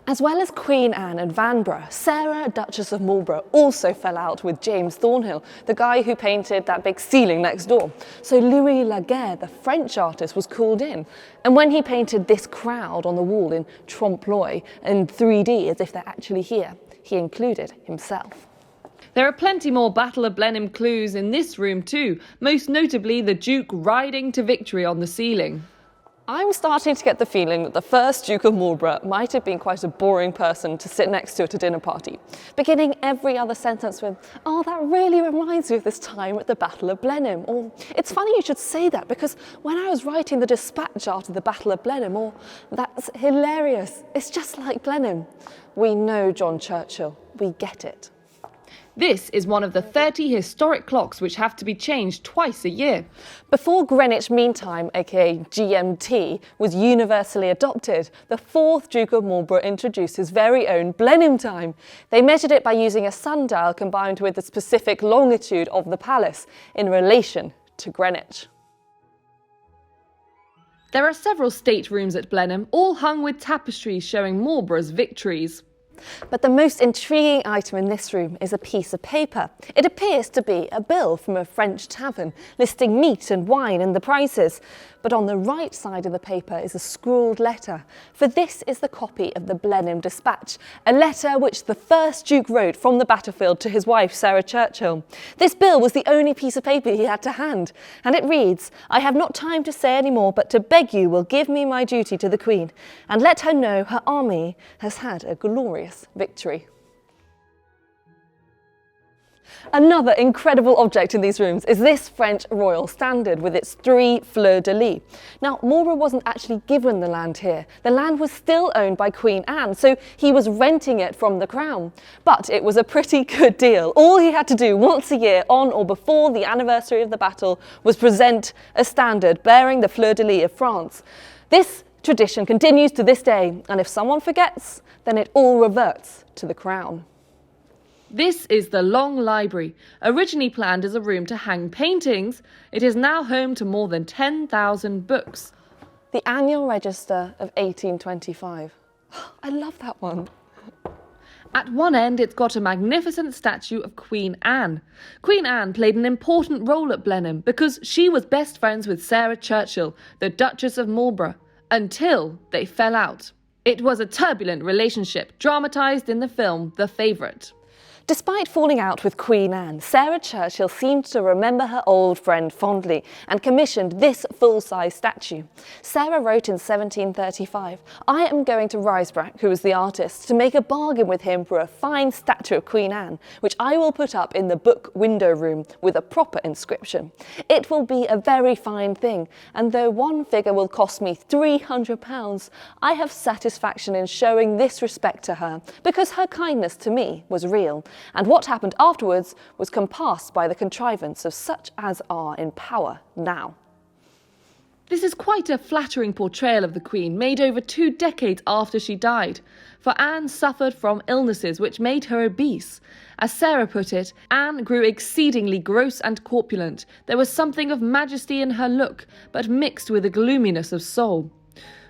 As well as Queen Anne and Vanbrugh, Sarah, Duchess of Marlborough, also fell out with James Thornhill, the guy who painted that big ceiling next door. So Louis Laguerre, the French artist, was called in. And when he painted this crowd on the wall in trompe-l'oeil in 3D, as if they're actually here, he included himself. There are plenty more Battle of Blenheim clues in this room too, most notably the Duke riding to victory on the ceiling. I'm starting to get the feeling that the first Duke of Marlborough might have been quite a boring person to sit next to at a dinner party, beginning every other sentence with, "Oh, that really reminds me of this time at the Battle of Blenheim," or "It's funny you should say that because when I was writing the dispatch after the Battle of Blenheim," or "That's hilarious, it's just like Blenheim." We know John Churchill, we get it. This is one of the 30 historic clocks which have to be changed twice a year. Before Greenwich Mean Time, aka GMT, was universally adopted, the 4th Duke of Marlborough introduced his very own Blenheim time. They measured it by using a sundial combined with the specific longitude of the palace in relation to Greenwich. There are several staterooms at Blenheim, all hung with tapestries showing Marlborough's victories. But the most intriguing item in this room is a piece of paper. It appears to be a bill from a French tavern listing meat and wine and the prices. But on the right side of the paper is a scrawled letter, for this is the copy of the Blenheim Dispatch, a letter which the first Duke wrote from the battlefield to his wife Sarah Churchill. This bill was the only piece of paper he had to hand, and it reads, "I have not time to say any more, but to beg you will give me my duty to the Queen, and let her know her army has had a glorious victory." Another incredible object in these rooms is this French royal standard with its 3 fleurs-de-lis. Now, Marlborough wasn't actually given the land here. The land was still owned by Queen Anne, so he was renting it from the crown. But it was a pretty good deal. All he had to do once a year on or before the anniversary of the battle was present a standard bearing the fleurs-de-lis of France. This tradition continues to this day, and if someone forgets, then it all reverts to the crown. This is the Long Library. Originally planned as a room to hang paintings, it is now home to more than 10,000 books. The Annual Register of 1825. I love that one. At one end, it's got a magnificent statue of Queen Anne. Queen Anne played an important role at Blenheim because she was best friends with Sarah Churchill, the Duchess of Marlborough, until they fell out. It was a turbulent relationship, dramatised in the film The Favourite. Despite falling out with Queen Anne, Sarah Churchill seemed to remember her old friend fondly and commissioned this full-size statue. Sarah wrote in 1735, "I am going to Rysbrack, who was the artist, to make a bargain with him for a fine statue of Queen Anne, which I will put up in the book window room with a proper inscription. It will be a very fine thing, and though one figure will cost me £300, I have satisfaction in showing this respect to her, because her kindness to me was real. And what happened afterwards was compassed by the contrivance of such as are in power now." This is quite a flattering portrayal of the Queen, made over 2 decades after she died. For Anne suffered from illnesses which made her obese. As Sarah put it, Anne grew exceedingly gross and corpulent. There was something of majesty in her look, but mixed with a gloominess of soul.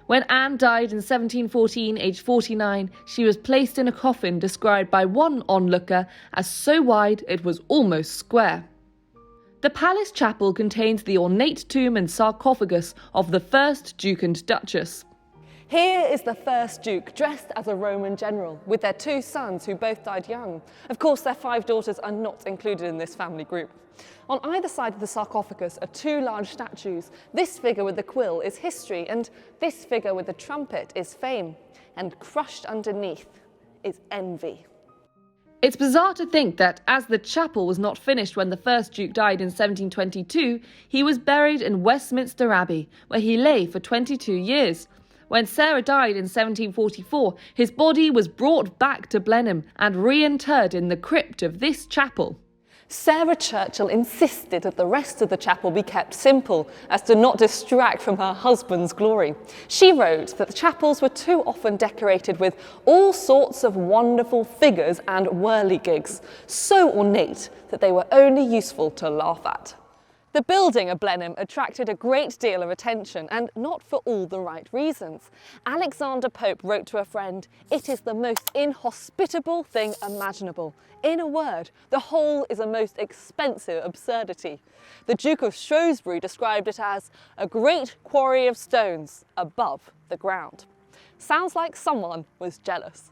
When Anne died in 1714, aged 49, she was placed in a coffin described by one onlooker as so wide it was almost square. The palace chapel contains the ornate tomb and sarcophagus of the first Duke and Duchess. Here is the first Duke, dressed as a Roman general, with their 2 sons who both died young. Of course, their 5 daughters are not included in this family group. On either side of the sarcophagus are 2 large statues. This figure with the quill is history, and this figure with the trumpet is fame. And crushed underneath is envy. It's bizarre to think that, as the chapel was not finished when the first Duke died in 1722, he was buried in Westminster Abbey, where he lay for 22 years. When Sarah died in 1744, his body was brought back to Blenheim and reinterred in the crypt of this chapel. Sarah Churchill insisted that the rest of the chapel be kept simple, as to not distract from her husband's glory. She wrote that the chapels were too often decorated with all sorts of wonderful figures and whirligigs, so ornate that they were only useful to laugh at. The building of Blenheim attracted a great deal of attention, and not for all the right reasons. Alexander Pope wrote to a friend, "It is the most inhospitable thing imaginable. In a word, the whole is a most expensive absurdity." The Duke of Shrewsbury described it as a great quarry of stones above the ground. Sounds like someone was jealous.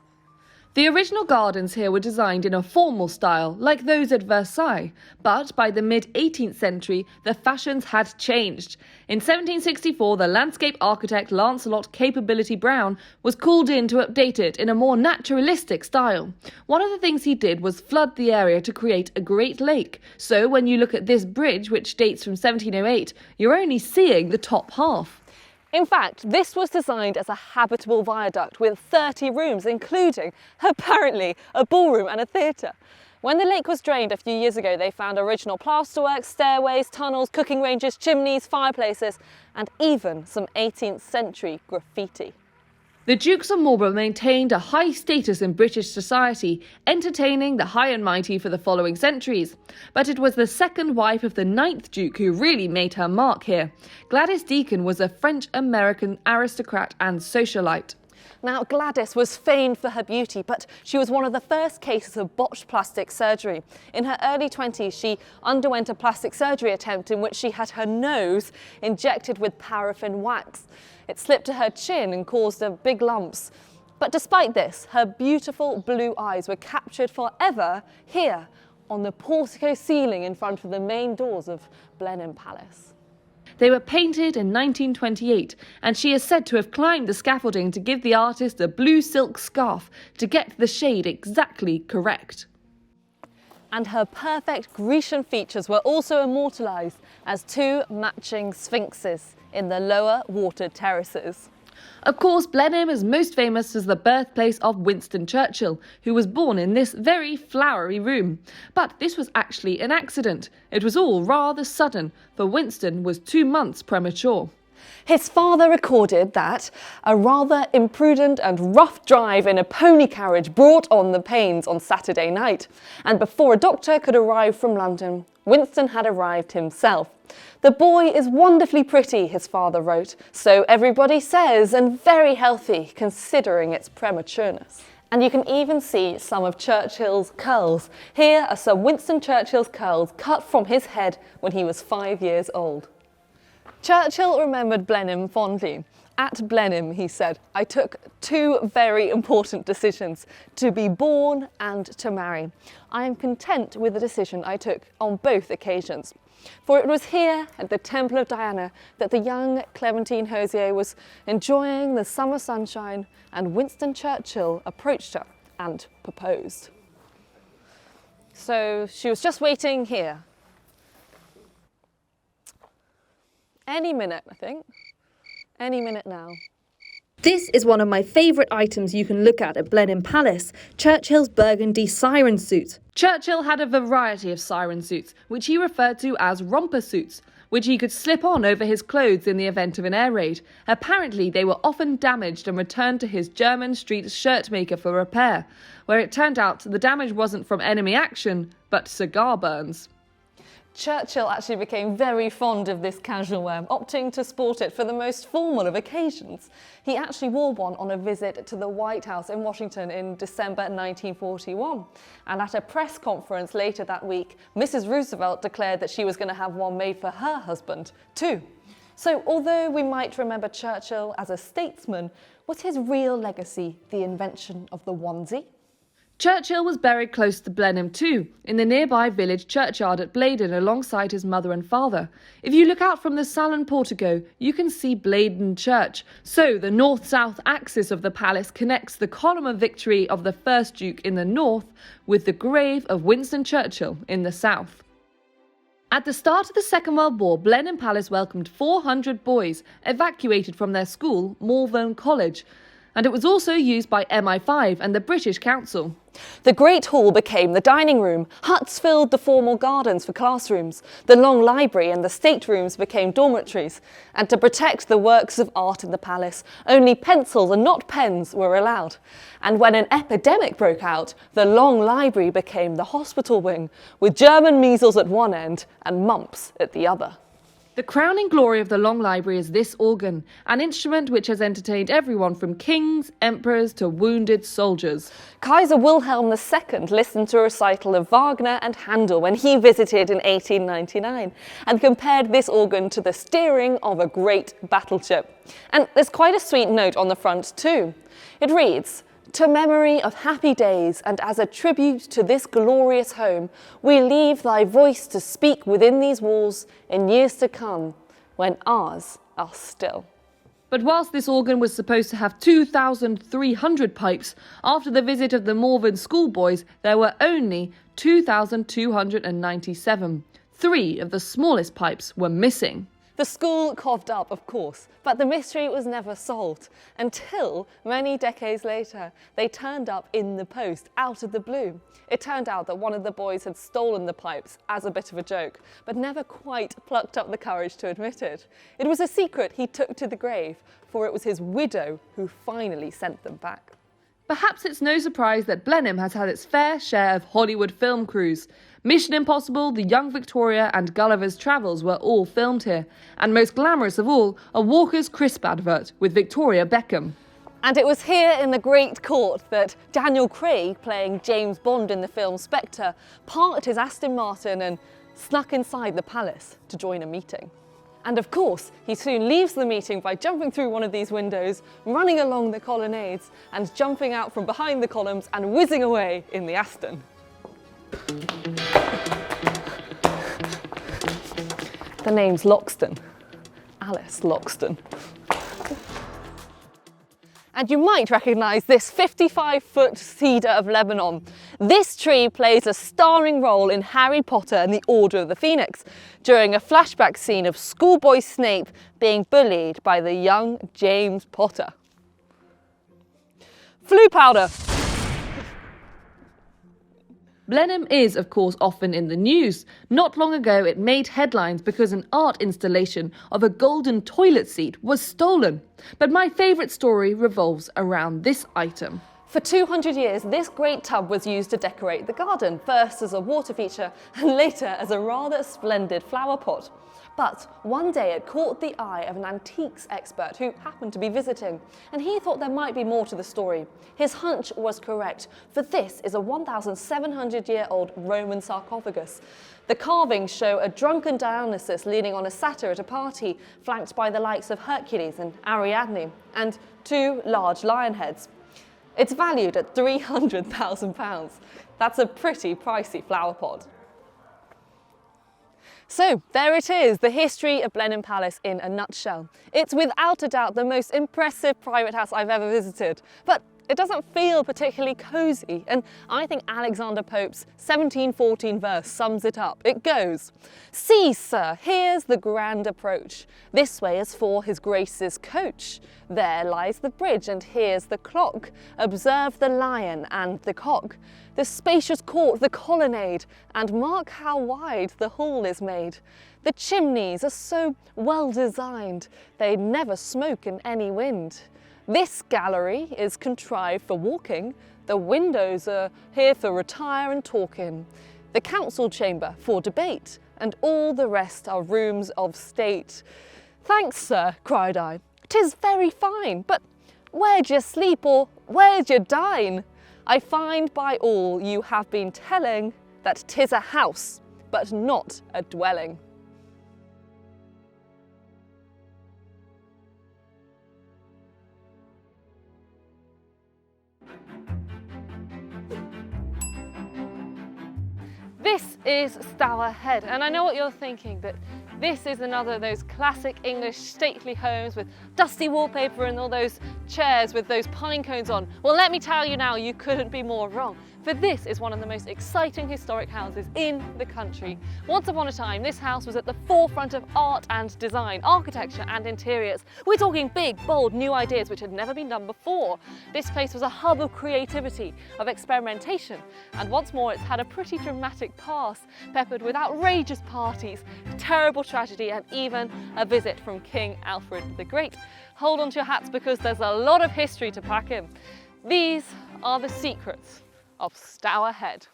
The original gardens here were designed in a formal style, like those at Versailles, but by the mid-18th century, the fashions had changed. In 1764, the landscape architect Lancelot Capability Brown was called in to update it in a more naturalistic style. One of the things he did was flood the area to create a great lake, so when you look at this bridge, which dates from 1708, you're only seeing the top half. In fact, this was designed as a habitable viaduct with 30 rooms, including, apparently, a ballroom and a theatre. When the lake was drained a few years ago, they found original plasterwork, stairways, tunnels, cooking ranges, chimneys, fireplaces, and even some 18th century graffiti. The Dukes of Marlborough maintained a high status in British society, entertaining the high and mighty for the following centuries. But it was the second wife of the 9th Duke who really made her mark here. Gladys Deakin was a French-American aristocrat and socialite. Now, Gladys was famed for her beauty, but she was one of the first cases of botched plastic surgery. In her early 20s, she underwent a plastic surgery attempt in which she had her nose injected with paraffin wax. It slipped to her chin and caused big lumps. But despite this, her beautiful blue eyes were captured forever here on the portico ceiling in front of the main doors of Blenheim Palace. They were painted in 1928, and she is said to have climbed the scaffolding to give the artist a blue silk scarf to get the shade exactly correct. And her perfect Grecian features were also immortalised as 2 matching sphinxes in the lower water terraces. Of course, Blenheim is most famous as the birthplace of Winston Churchill, who was born in this very flowery room. But this was actually an accident. It was all rather sudden, for Winston was 2 months premature. His father recorded that a rather imprudent and rough drive in a pony carriage brought on the pains on Saturday night, and before a doctor could arrive from London, Winston had arrived himself. "The boy is wonderfully pretty," his father wrote, "so everybody says, and very healthy, considering its prematureness." And you can even see some of Churchill's curls. Here are Sir Winston Churchill's curls cut from his head when he was 5 years old. Churchill remembered Blenheim fondly. "At Blenheim," he said, "I took 2 very important decisions, to be born and to marry. I am content with the decision I took on both occasions. For it was here at the Temple of Diana that the young Clementine Hosier was enjoying the summer sunshine, and Winston Churchill approached her and proposed." So she was just waiting here. Any minute, I think. Any minute now. This is one of my favourite items you can look at Blenheim Palace, Churchill's burgundy siren suit. Churchill had a variety of siren suits, which he referred to as romper suits, which he could slip on over his clothes in the event of an air raid. Apparently, they were often damaged and returned to his Jermyn Street shirt maker for repair, where it turned out the damage wasn't from enemy action, but cigar burns. Churchill actually became very fond of this casual wear, opting to sport it for the most formal of occasions. He actually wore one on a visit to the White House in Washington in December 1941. And at a press conference later that week, Mrs. Roosevelt declared that she was going to have one made for her husband too. So although we might remember Churchill as a statesman, was his real legacy the invention of the onesie? Churchill was buried close to Blenheim too, in the nearby village churchyard at Blaydon alongside his mother and father. If you look out from the Salon portico, you can see Blaydon Church. So the north-south axis of the palace connects the column of victory of the first Duke in the north with the grave of Winston Churchill in the south. At the start of the Second World War, Blenheim Palace welcomed 400 boys evacuated from their school, Malvern College. and it was also used by MI5 and the British Council. The Great Hall became the dining room, huts filled the formal gardens for classrooms, the long library and the staterooms became dormitories, and to protect the works of art in the palace, only pencils and not pens were allowed. And when an epidemic broke out, the long library became the hospital wing, with German measles at one end and mumps at the other. The crowning glory of the Long Library is this organ, an instrument which has entertained everyone from kings, emperors to wounded soldiers. Kaiser Wilhelm II listened to a recital of Wagner and Handel when he visited in 1899 and compared this organ to the steering of a great battleship. And there's quite a sweet note on the front too. It reads, "To memory of happy days and as a tribute to this glorious home, we leave thy voice to speak within these walls in years to come, when ours are still." But whilst this organ was supposed to have 2,300 pipes, after the visit of the Morven schoolboys, there were only 2,297. 3 of the smallest pipes were missing. The school coughed up, of course, but the mystery was never solved until many decades later they turned up in the post out of the blue. It turned out that one of the boys had stolen the pipes as a bit of a joke, but never quite plucked up the courage to admit it. It was a secret he took to the grave, for it was his widow who finally sent them back. Perhaps it's no surprise that Blenheim has had its fair share of Hollywood film crews. Mission Impossible, The Young Victoria and Gulliver's Travels were all filmed here. And most glamorous of all, a Walker's Crisp advert with Victoria Beckham. And it was here in the Great Court that Daniel Craig, playing James Bond in the film Spectre, parked his Aston Martin and snuck inside the palace to join a meeting. And of course, he soon leaves the meeting by jumping through one of these windows, running along the colonnades and jumping out from behind the columns and whizzing away in the Aston. The name's Loxton. Alice Loxton. And you might recognise this 55-foot cedar of Lebanon. This tree plays a starring role in Harry Potter and the Order of the Phoenix during a flashback scene of schoolboy Snape being bullied by the young James Potter. Flue powder. Blenheim is, of course, often in the news. Not long ago, it made headlines because an art installation of a golden toilet seat was stolen. But my favourite story revolves around this item. For 200 years, this great tub was used to decorate the garden, first as a water feature and later as a rather splendid flower pot. But one day it caught the eye of an antiques expert who happened to be visiting, and he thought there might be more to the story. His hunch was correct, for this is a 1,700-year-old Roman sarcophagus. The carvings show a drunken Dionysus leaning on a satyr at a party, flanked by the likes of Hercules and Ariadne, and 2 large lion heads. It's valued at £300,000. That's a pretty pricey flower pot. So there it is, the history of Blenheim Palace in a nutshell. It's without a doubt the most impressive private house I've ever visited, but it doesn't feel particularly cosy, and I think Alexander Pope's 1714 verse sums it up. It goes, "See, sir, here's the grand approach. This way is for his grace's coach. There lies the bridge, and here's the clock. Observe the lion and the cock. The spacious court, the colonnade, and mark how wide the hall is made. The chimneys are so well designed, they never smoke in any wind. This gallery is contrived for walking, the windows are here for retire and talk in, the council chamber for debate, and all the rest are rooms of state." "Thanks, sir," cried I, "'tis very fine, but where'd you sleep or where'd you dine? I find by all you have been telling that 'tis a house, but not a dwelling." This is Stourhead, and I know what you're thinking, that this is another of those classic English stately homes with dusty wallpaper and all those chairs with those pine cones on. Well, let me tell you now, you couldn't be more wrong. for this is one of the most exciting historic houses in the country. Once upon a time, this house was at the forefront of art and design, architecture and interiors. We're talking big, bold, new ideas which had never been done before. This place was a hub of creativity, of experimentation, and once more it's had a pretty dramatic past, peppered with outrageous parties, terrible tragedy and even a visit from King Alfred the Great. Hold on to your hats because there's a lot of history to pack in. These are the secrets of Stourhead.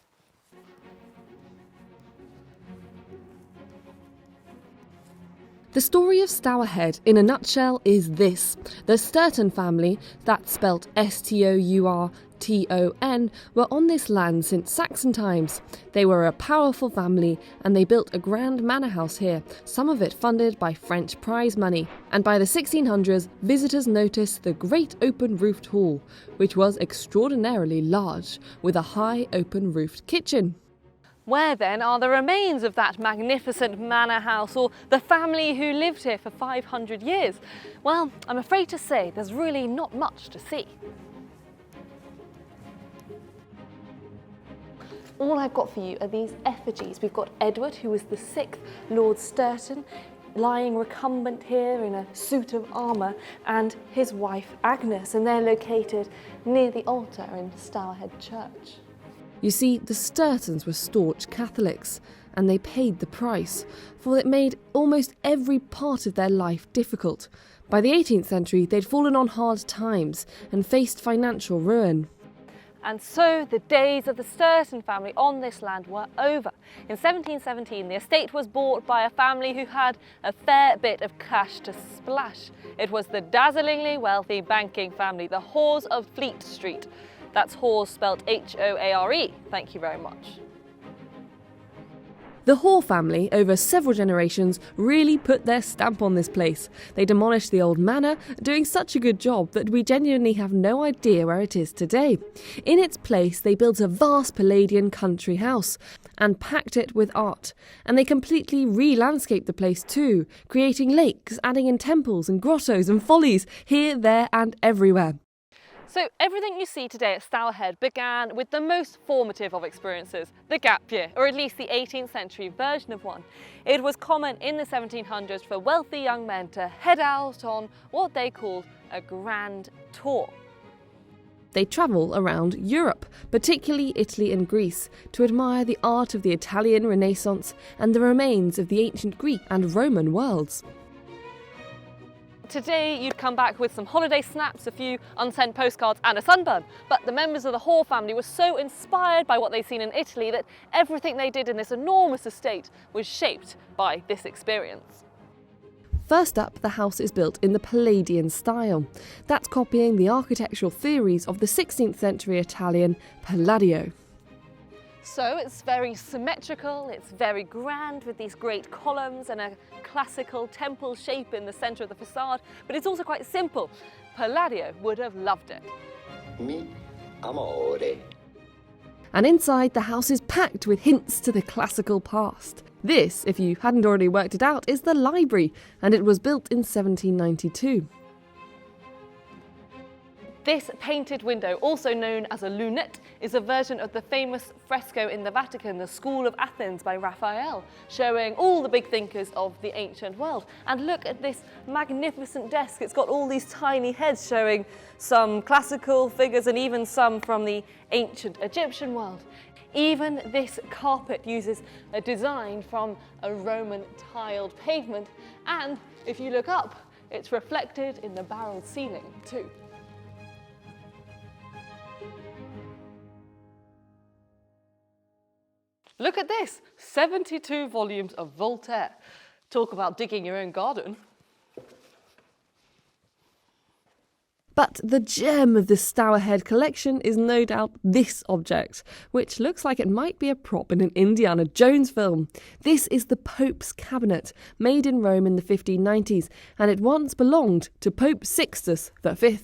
The story of Stourhead, in a nutshell, is this. The Stourton family, that's spelt S-T-O-U-R-T-O-N, were on this land since Saxon times. They were a powerful family and they built a grand manor house here, some of it funded by French prize money. And by the 1600s, visitors noticed the great open-roofed hall, which was extraordinarily large, with a high open-roofed kitchen. Where then are the remains of that magnificent manor house, or the family who lived here for 500 years? Well, I'm afraid to say there's really not much to see. All I've got for you are these effigies. We've got Edward, who was the 6th Lord Stourton, lying recumbent here in a suit of armour, and his wife Agnes, and they're located near the altar in Stourhead Church. You see, the Stourtons were staunch Catholics, and they paid the price, for it made almost every part of their life difficult. By the 18th century, they'd fallen on hard times and faced financial ruin. And so the days of the Stourton family on this land were over. In 1717, the estate was bought by a family who had a fair bit of cash to splash. It was the dazzlingly wealthy banking family, the Hores of Fleet Street. That's Hores spelt H-O-A-R-E. Thank you very much. The Hoare family, over several generations, really put their stamp on this place. They demolished the old manor, doing such a good job that we genuinely have no idea where it is today. In its place, they built a vast Palladian country house and packed it with art. And they completely re-landscaped the place too, creating lakes, adding in temples and grottos and follies here, there and everywhere. So everything you see today at Stourhead began with the most formative of experiences, the gap year, or at least the 18th century version of one. It was common in the 1700s for wealthy young men to head out on what they called a grand tour. They travel around Europe, particularly Italy and Greece, to admire the art of the Italian Renaissance and the remains of the ancient Greek and Roman worlds. Today you'd come back with some holiday snaps, a few unsent postcards and a sunburn, but the members of the Hoare family were so inspired by what they'd seen in Italy that everything they did in this enormous estate was shaped by this experience. First up, the house is built in the Palladian style. That's copying the architectural theories of the 16th century Italian Palladio. So it's very symmetrical, it's very grand with these great columns and a classical temple shape in the centre of the facade, but it's also quite simple. Palladio would have loved it. Mi amore. And inside, the house is packed with hints to the classical past. This, if you hadn't already worked it out, is the library, and it was built in 1792. This painted window, also known as a lunette, is a version of the famous fresco in the Vatican, the School of Athens by Raphael, showing all the big thinkers of the ancient world. And look at this magnificent desk. It's got all these tiny heads showing some classical figures and even some from the ancient Egyptian world. Even this carpet uses a design from a Roman tiled pavement, and if you look up, it's reflected in the barreled ceiling too. Look at this, 72 volumes of Voltaire. Talk about digging your own garden. But the gem of the Stourhead collection is no doubt this object, which looks like it might be a prop in an Indiana Jones film. This is the Pope's cabinet, made in Rome in the 1590s, and it once belonged to Pope Sixtus V.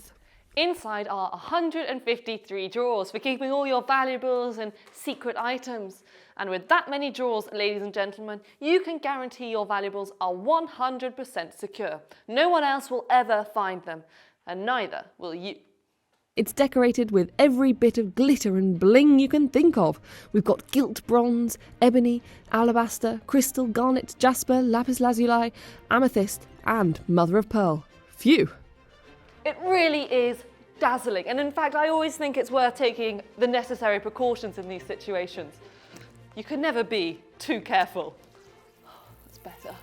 Inside are 153 drawers for keeping all your valuables and secret items. And with that many drawers, ladies and gentlemen, you can guarantee your valuables are 100% secure. No one else will ever find them, and neither will you. It's decorated with every bit of glitter and bling you can think of. We've got gilt bronze, ebony, alabaster, crystal, garnet, jasper, lapis lazuli, amethyst and mother of pearl. Phew. It really is dazzling, and in fact I always think it's worth taking the necessary precautions in these situations. You can never be too careful. That's better.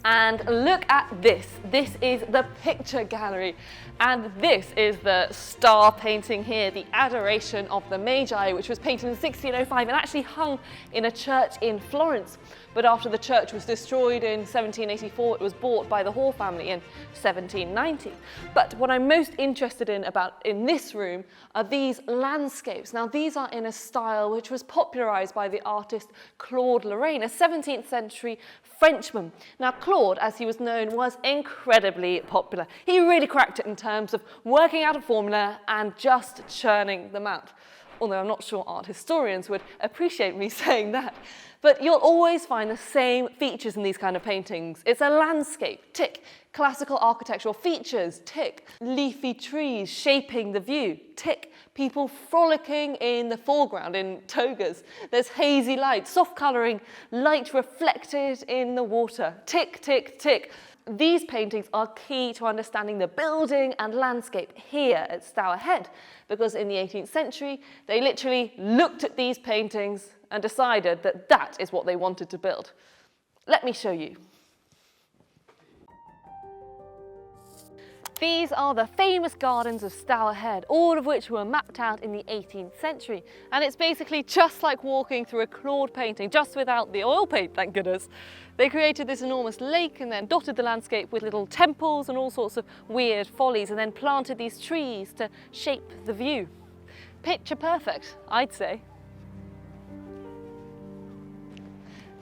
And look at this. This is the picture gallery. And this is the star painting here, the Adoration of the Magi, which was painted in 1605 and actually hung in a church in Florence. But after the church was destroyed in 1784, it was bought by the Hall family in 1790. But what I'm most interested in this room are these landscapes. Now, these are in a style which was popularized by the artist Claude Lorraine, a 17th century Frenchman. Now, Claude, as he was known, was incredibly popular. He really cracked it in terms of working out a formula and just churning them out. Although I'm not sure art historians would appreciate me saying that. But you'll always find the same features in these kind of paintings. It's a landscape, tick. Classical architectural features, tick. Leafy trees shaping the view, tick. People frolicking in the foreground in togas. There's hazy light, soft colouring, light reflected in the water, tick, tick, tick. These paintings are key to understanding the building and landscape here at Stourhead, because in the 18th century, they literally looked at these paintings and decided that that is what they wanted to build. Let me show you. These are the famous gardens of Stourhead, all of which were mapped out in the 18th century. And it's basically just like walking through a Claude painting, just without the oil paint, thank goodness. They created this enormous lake and then dotted the landscape with little temples and all sorts of weird follies, and then planted these trees to shape the view. Picture perfect, I'd say.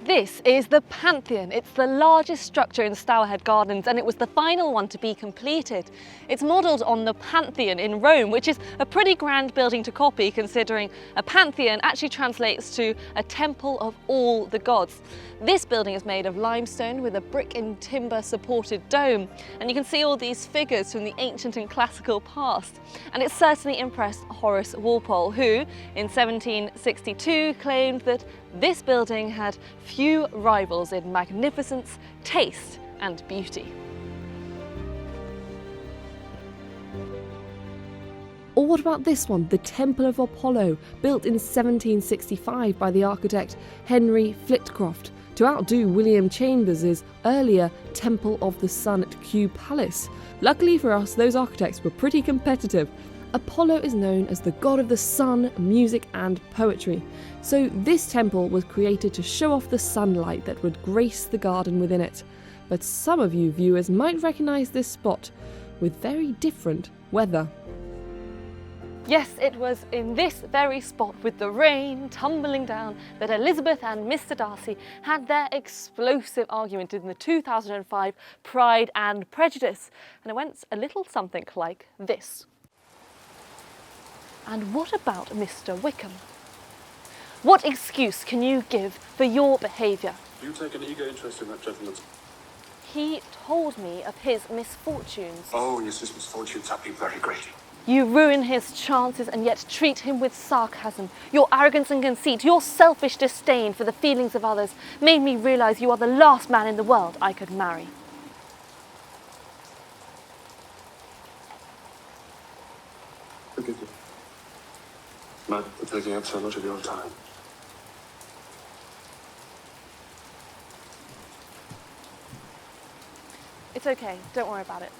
This is the Pantheon. It's the largest structure in Stourhead Gardens, and it was the final one to be completed. It's modelled on the Pantheon in Rome, which is a pretty grand building to copy, considering a pantheon actually translates to a temple of all the gods. This building is made of limestone with a brick and timber supported dome, and you can see all these figures from the ancient and classical past. And it certainly impressed Horace Walpole, who in 1762 claimed that this building had few rivals in magnificence, taste and beauty. Or what about this one, the Temple of Apollo, built in 1765 by the architect Henry Flitcroft to outdo William Chambers' earlier Temple of the Sun at Kew Palace. Luckily for us, those architects were pretty competitive. Apollo is known as the god of the sun, music and poetry. So this temple was created to show off the sunlight that would grace the garden within it. But some of you viewers might recognise this spot with very different weather. Yes, it was in this very spot with the rain tumbling down that Elizabeth and Mr. Darcy had their explosive argument in the 2005 Pride and Prejudice. And it went a little something like this. And what about Mr. Wickham? What excuse can you give for your behaviour? You take an eager interest in that gentleman's... He told me of his misfortunes. Oh, yes, his misfortunes have been very great. You ruin his chances and yet treat him with sarcasm. Your arrogance and conceit, your selfish disdain for the feelings of others made me realise you are the last man in the world I could marry. Forgive me, Matt, for taking up so much of your time. It's okay, don't worry about it.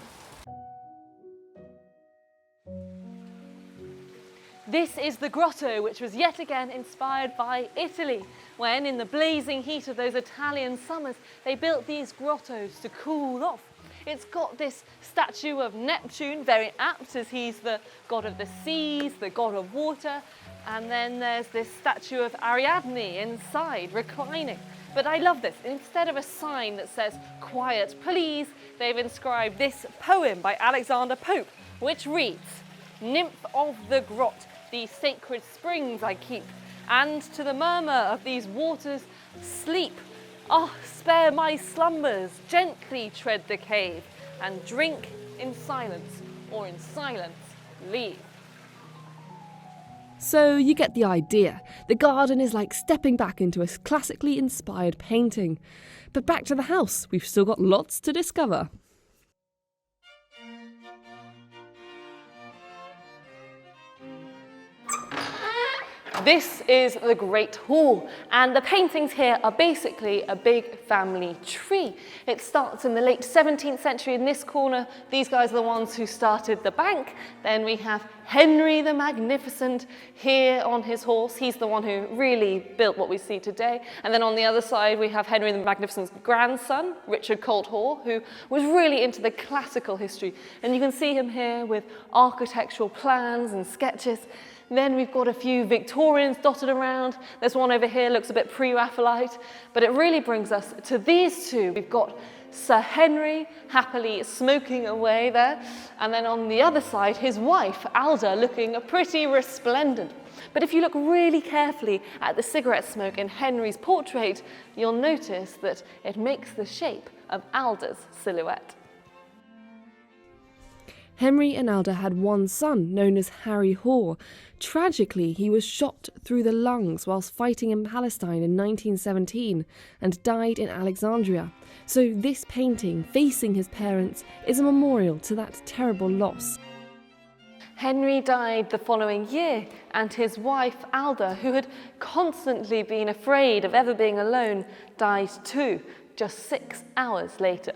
This is the grotto, which was yet again inspired by Italy, when in the blazing heat of those Italian summers, they built these grottos to cool off. It's got this statue of Neptune, very apt as he's the god of the seas, the god of water, and then there's this statue of Ariadne inside, reclining. But I love this. Instead of a sign that says, "Quiet, please," they've inscribed this poem by Alexander Pope, which reads, "Nymph of the grot, these sacred springs I keep, and to the murmur of these waters sleep. Ah, spare my slumbers, gently tread the cave, and drink in silence or in silence, leave. So you get the idea. The garden is like stepping back into a classically inspired painting. But back to the house, we've still got lots to discover. This is the Great Hall, and the paintings here are basically a big family tree. It starts in the late 17th century in this corner. These guys are the ones who started the bank. Then we have Henry the Magnificent here on his horse. He's the one who really built what we see today. And then on the other side, we have Henry the Magnificent's grandson, Richard Colt Hall, who was really into the classical history. And you can see him here with architectural plans and sketches. Then we've got a few Victorians dotted around. There's one over here, looks a bit pre-Raphaelite, but it really brings us to these two. We've got Sir Henry happily smoking away there, and then on the other side, his wife, Alda, looking pretty resplendent. But if you look really carefully at the cigarette smoke in Henry's portrait, you'll notice that it makes the shape of Alda's silhouette. Henry and Alda had one son, known as Harry Hoare. Tragically, he was shot through the lungs whilst fighting in Palestine in 1917 and died in Alexandria. So this painting, facing his parents, is a memorial to that terrible loss. Henry died the following year, and his wife, Alda, who had constantly been afraid of ever being alone, died too, just 6 hours later.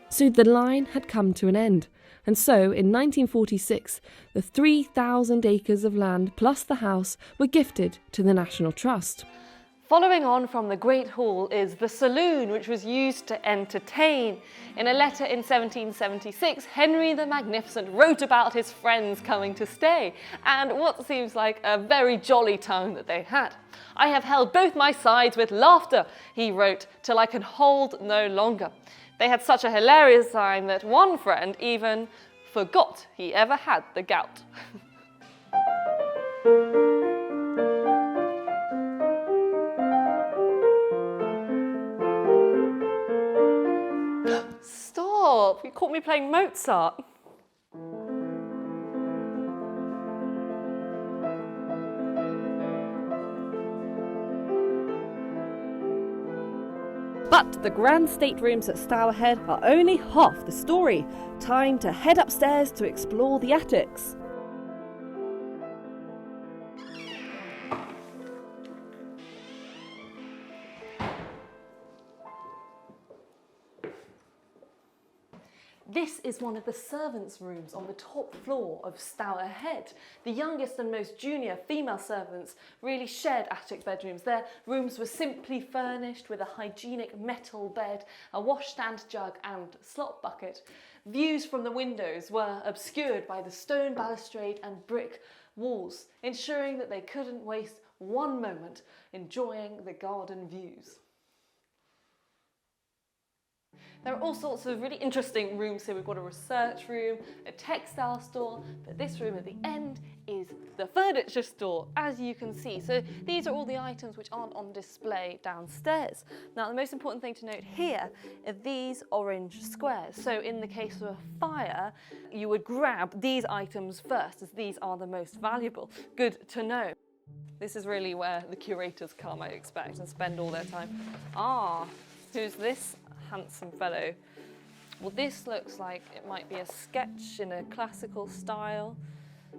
So the line had come to an end. And so, in 1946, the 3,000 acres of land plus the house were gifted to the National Trust. Following on from the Great Hall is the saloon, which was used to entertain. In a letter in 1776, Henry the Magnificent wrote about his friends coming to stay, and what seems like a very jolly time that they had. "I have held both my sides with laughter," he wrote, "till I can hold no longer." They had such a hilarious time that one friend even forgot he ever had the gout. Stop! You caught me playing Mozart. But the grand staterooms at Stourhead are only half the story. Time to head upstairs to explore the attics. This is one of the servants' rooms on the top floor of Stourhead. The youngest and most junior female servants really shared attic bedrooms. Their rooms were simply furnished with a hygienic metal bed, a washstand jug and slop bucket. Views from the windows were obscured by the stone balustrade and brick walls, ensuring that they couldn't waste one moment enjoying the garden views. There are all sorts of really interesting rooms here. We've got a research room, a textile store, but this room at the end is the furniture store, as you can see. So these are all the items which aren't on display downstairs. Now, the most important thing to note here are these orange squares. So in the case of a fire, you would grab these items first, as these are the most valuable. Good to know. This is really where the curators come, I expect, and spend all their time. Ah, who's this handsome fellow? Well, this looks like it might be a sketch in a classical style.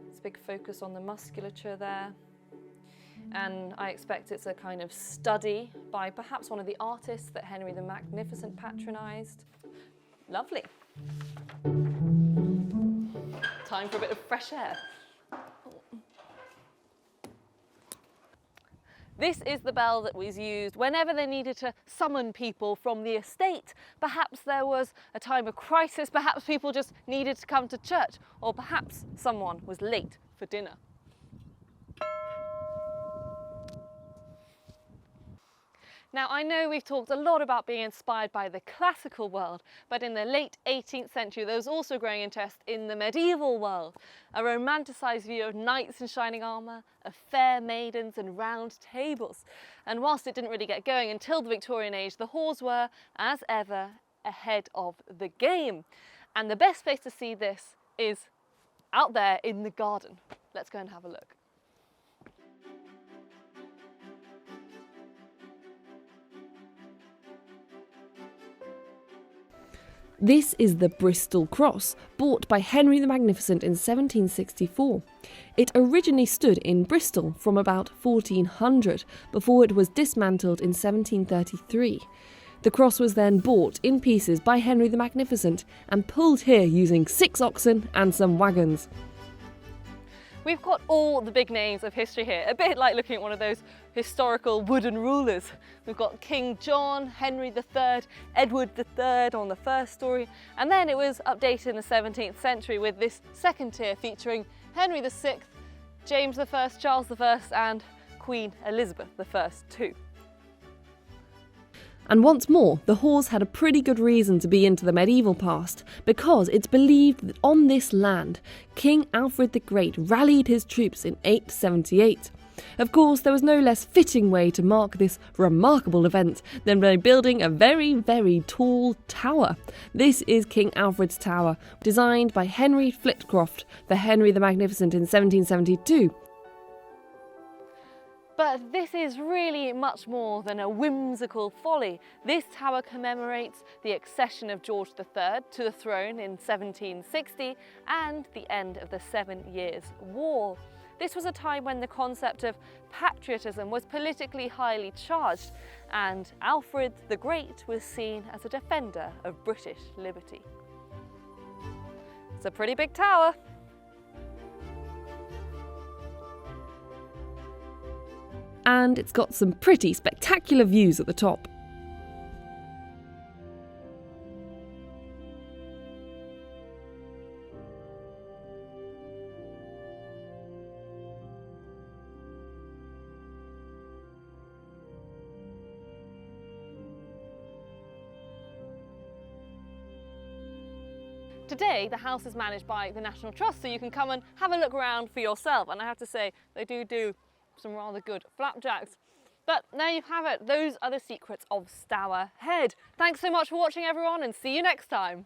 It's a big focus on the musculature there. And I expect it's a kind of study by perhaps one of the artists that Henry the Magnificent patronised. Lovely. Time for a bit of fresh air. This is the bell that was used whenever they needed to summon people from the estate. Perhaps there was a time of crisis, perhaps people just needed to come to church, or perhaps someone was late for dinner. Now, I know we've talked a lot about being inspired by the classical world, but in the late 18th century, there was also growing interest in the medieval world. A romanticised view of knights in shining armour, of fair maidens and round tables. And whilst it didn't really get going until the Victorian age, the halls were, as ever, ahead of the game. And the best place to see this is out there in the garden. Let's go and have a look. This is the Bristol Cross, bought by Henry the Magnificent in 1764. It originally stood in Bristol from about 1400, before it was dismantled in 1733. The cross was then bought in pieces by Henry the Magnificent and pulled here using 6 oxen and some wagons. We've got all the big names of history here, a bit like looking at one of those historical wooden rulers. We've got King John, Henry III, Edward III on the first story, and then it was updated in the 17th century with this second tier featuring Henry VI, James I, Charles I, and Queen Elizabeth I too. And once more, the Hawes had a pretty good reason to be into the medieval past, because it's believed that on this land, King Alfred the Great rallied his troops in 878. Of course, there was no less fitting way to mark this remarkable event than by building a very, very tall tower. This is King Alfred's Tower, designed by Henry Flitcroft for Henry the Magnificent in 1772. But this is really much more than a whimsical folly. This tower commemorates the accession of George III to the throne in 1760 and the end of the 7 Years' War. This was a time when the concept of patriotism was politically highly charged, and Alfred the Great was seen as a defender of British liberty. It's a pretty big tower. And it's got some pretty spectacular views at the top. Today, the house is managed by the National Trust, so you can come and have a look around for yourself. And I have to say, they do some rather good flapjacks. But there you have it. Those are the secrets of Stourhead. Thanks so much for watching, everyone, and see you next time.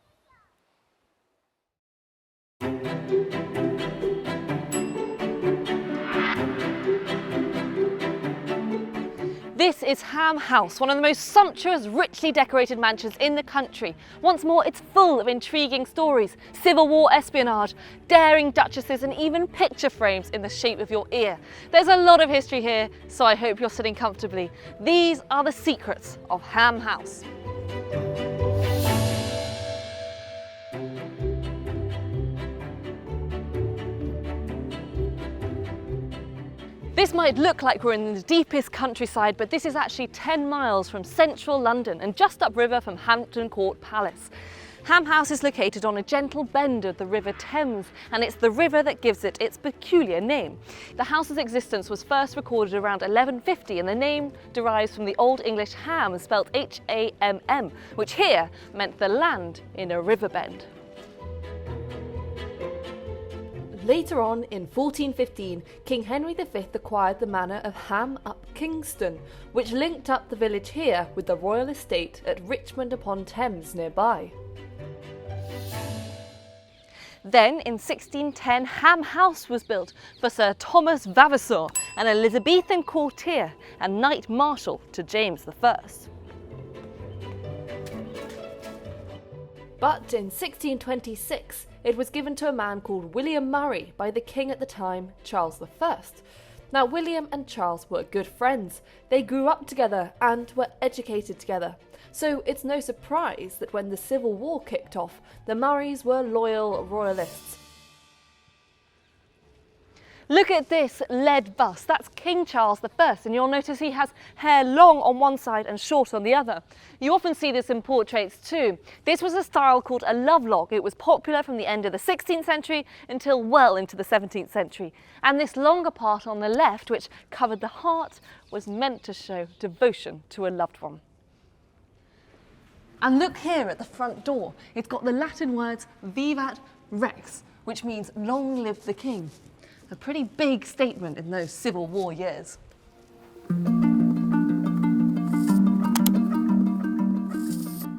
This is Ham House, one of the most sumptuous, richly decorated mansions in the country. Once more, it's full of intriguing stories, Civil War espionage, daring duchesses, and even picture frames in the shape of your ear. There's a lot of history here, so I hope you're sitting comfortably. These are the secrets of Ham House. This might look like we're in the deepest countryside, but this is actually 10 miles from central London and just upriver from Hampton Court Palace. Ham House is located on a gentle bend of the River Thames, and it's the river that gives it its peculiar name. The house's existence was first recorded around 1150, and the name derives from the Old English ham, spelt H-A-M-M, which here meant the land in a river bend. Later on, in 1415, King Henry V acquired the manor of Ham up Kingston, which linked up the village here with the royal estate at Richmond upon Thames nearby. Then, in 1610, Ham House was built for Sir Thomas Vavasour, an Elizabethan courtier and Knight Marshal to James I. But in 1626, it was given to a man called William Murray by the king at the time, Charles I. Now, William and Charles were good friends. They grew up together and were educated together. So it's no surprise that when the Civil War kicked off, the Murrays were loyal royalists. Look at this lead bust. That's King Charles I, and you'll notice he has hair long on one side and short on the other. You often see this in portraits too. This was a style called a lovelock. It was popular from the end of the 16th century until well into the 17th century. And this longer part on the left, which covered the heart, was meant to show devotion to a loved one. And look here at the front door. It's got the Latin words Vivat Rex, which means long live the king. A pretty big statement in those Civil War years.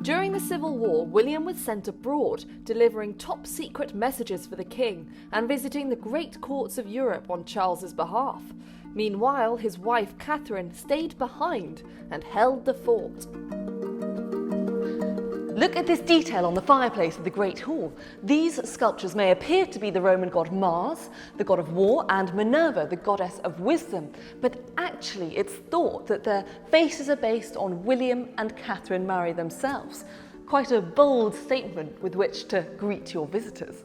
During the Civil War, William was sent abroad, delivering top-secret messages for the king and visiting the great courts of Europe on Charles's behalf. Meanwhile, his wife Catherine stayed behind and held the fort. Look at this detail on the fireplace of the Great Hall. These sculptures may appear to be the Roman god Mars, the god of war, and Minerva, the goddess of wisdom, but actually it's thought that their faces are based on William and Catherine Murray themselves. Quite a bold statement with which to greet your visitors.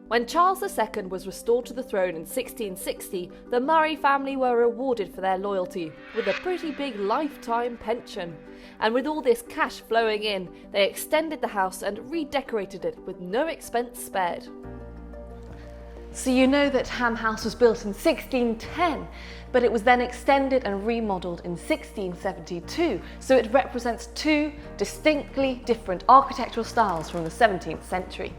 When Charles II was restored to the throne in 1660, the Murray family were rewarded for their loyalty with a pretty big lifetime pension. And with all this cash flowing in, they extended the house and redecorated it with no expense spared. So you know that Ham House was built in 1610, but it was then extended and remodelled in 1672, so it represents two distinctly different architectural styles from the 17th century.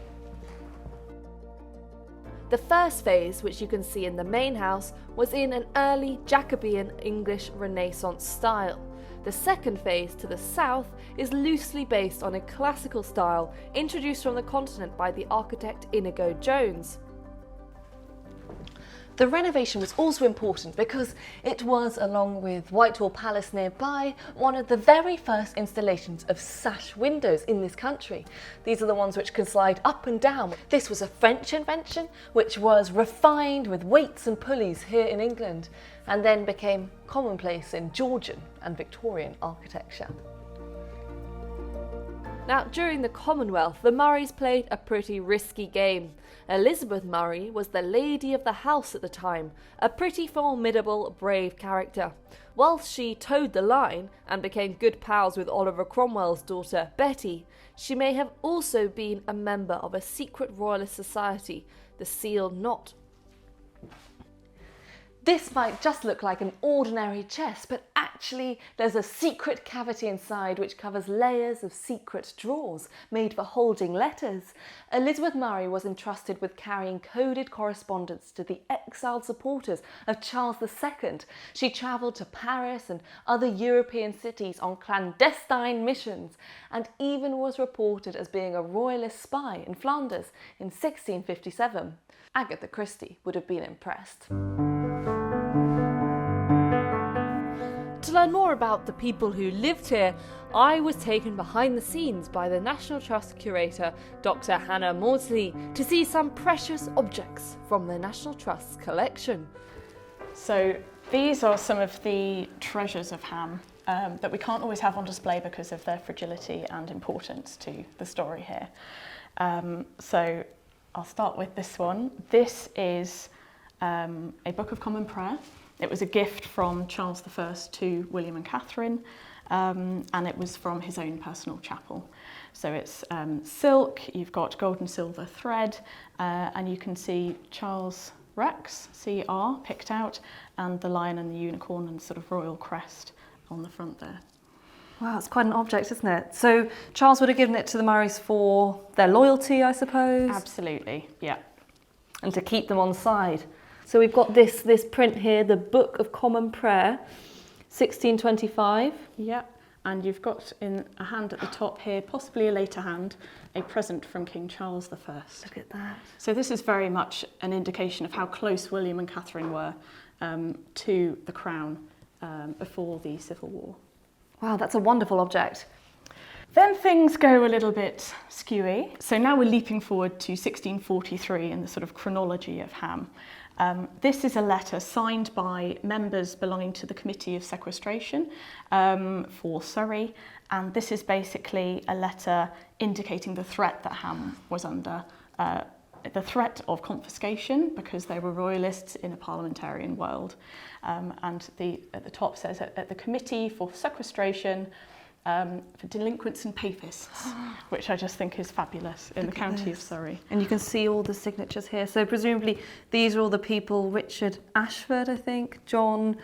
The first phase, which you can see in the main house, was in an early Jacobean English Renaissance style. The second phase, to the south, is loosely based on a classical style introduced from the continent by the architect Inigo Jones. The renovation was also important because it was, along with Whitehall Palace nearby, one of the very first installations of sash windows in this country. These are the ones which can slide up and down. This was a French invention which was refined with weights and pulleys here in England and then became commonplace in Georgian and Victorian architecture. Now, during the Commonwealth, the Murrays played a pretty risky game. Elizabeth Murray was the lady of the house at the time, a pretty formidable, brave character. Whilst she towed the line and became good pals with Oliver Cromwell's daughter, Betty, she may have also been a member of a secret royalist society, the Sealed Knot. This might just look like an ordinary chest, but actually there's a secret cavity inside which covers layers of secret drawers made for holding letters. Elizabeth Murray was entrusted with carrying coded correspondence to the exiled supporters of Charles II. She travelled to Paris and other European cities on clandestine missions and even was reported as being a royalist spy in Flanders in 1657. Agatha Christie would have been impressed. To learn more about the people who lived here, I was taken behind the scenes by the National Trust curator, Dr. Hannah Maudsley, to see some precious objects from the National Trust's collection. So these are some of the treasures of Ham that we can't always have on display because of their fragility and importance to the story here. So I'll start with this one. This is a Book of Common Prayer. It was a gift from Charles I to William and Catherine, and it was from his own personal chapel. So it's silk, you've got gold and silver thread, and you can see Charles Rex, CR, picked out, and the lion and the unicorn and sort of royal crest on the front there. Wow, it's quite an object, isn't it? So Charles would have given it to the Murrays for their loyalty, I suppose? Absolutely, yeah. And to keep them on side. So we've got this print here, the Book of Common Prayer, 1625. Yeah, and you've got in a hand at the top here, possibly a later hand, a present from King Charles I. Look at that. So this is very much an indication of how close William and Catherine were to the crown before the Civil War. Wow, that's a wonderful object. Then things go a little bit skewy. So now we're leaping forward to 1643 in the sort of chronology of Ham. This is a letter signed by members belonging to the Committee of Sequestration for Surrey, and this is basically a letter indicating the threat that Ham was under, the threat of confiscation because they were royalists in a parliamentarian world. And at the top says at the Committee for Sequestration for Delinquents and Papists, which I just think is fabulous in the county of Surrey. And you can see all the signatures here. So presumably these are all the people, Richard Ashford, I think, John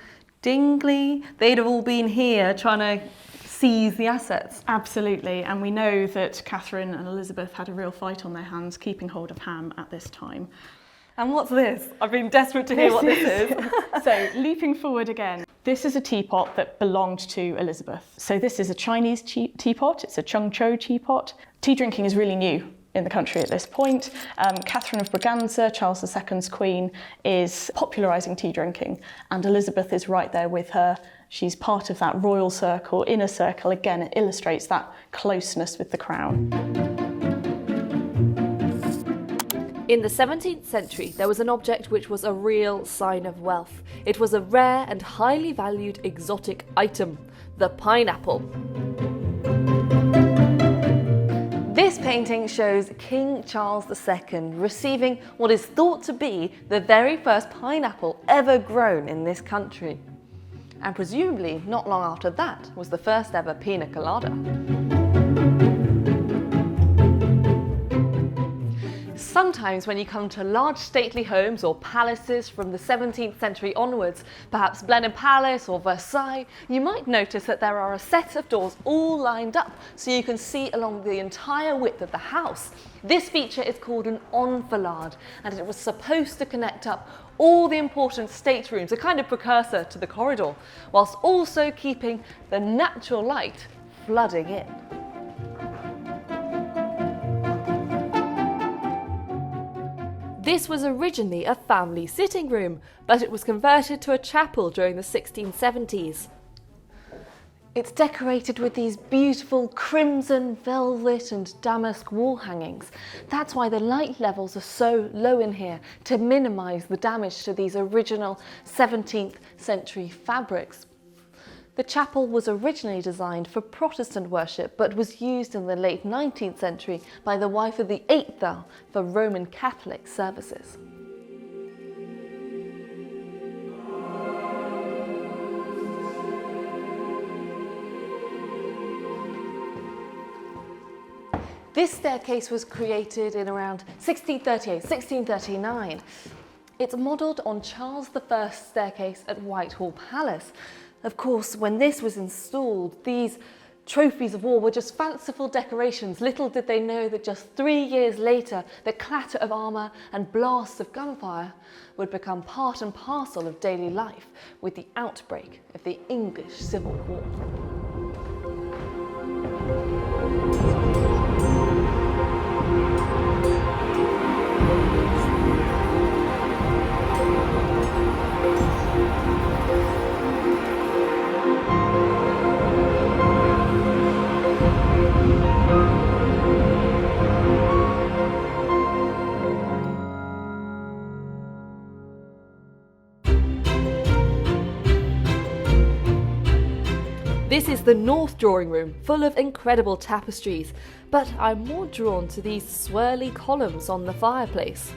Dingley, they'd have all been here trying to seize the assets. Absolutely, and we know that Catherine and Elizabeth had a real fight on their hands keeping hold of Ham at this time. And what's this? I've been desperate to hear what this is. So, leaping forward again. This is a teapot that belonged to Elizabeth. So this is a Chinese teapot. It's a Chungcho teapot. Tea drinking is really new in the country at this point. Catherine of Braganza, Charles II's queen, is popularising tea drinking, and Elizabeth is right there with her. She's part of that royal circle, inner circle. Again, it illustrates that closeness with the crown. In the 17th century, there was an object which was a real sign of wealth. It was a rare and highly valued exotic item, the pineapple. This painting shows King Charles II receiving what is thought to be the very first pineapple ever grown in this country. And presumably, not long after that, was the first ever pina colada. Sometimes when you come to large stately homes or palaces from the 17th century onwards, perhaps Blenheim Palace or Versailles, you might notice that there are a set of doors all lined up so you can see along the entire width of the house. This feature is called an enfilade, and it was supposed to connect up all the important staterooms, a kind of precursor to the corridor, whilst also keeping the natural light flooding in. This was originally a family sitting room, but it was converted to a chapel during the 1670s. It's decorated with these beautiful crimson, velvet and damask wall hangings. That's why the light levels are so low in here, to minimise the damage to these original 17th century fabrics. The chapel was originally designed for Protestant worship, but was used in the late 19th century by the wife of the 8th Earl for Roman Catholic services. This staircase was created in around 1638, 1639. It's modelled on Charles I's staircase at Whitehall Palace. Of course, when this was installed, these trophies of war were just fanciful decorations. Little did they know that just 3 years later, the clatter of armour and blasts of gunfire would become part and parcel of daily life with the outbreak of the English Civil War. This is the north drawing room, full of incredible tapestries, but I'm more drawn to these swirly columns on the fireplace.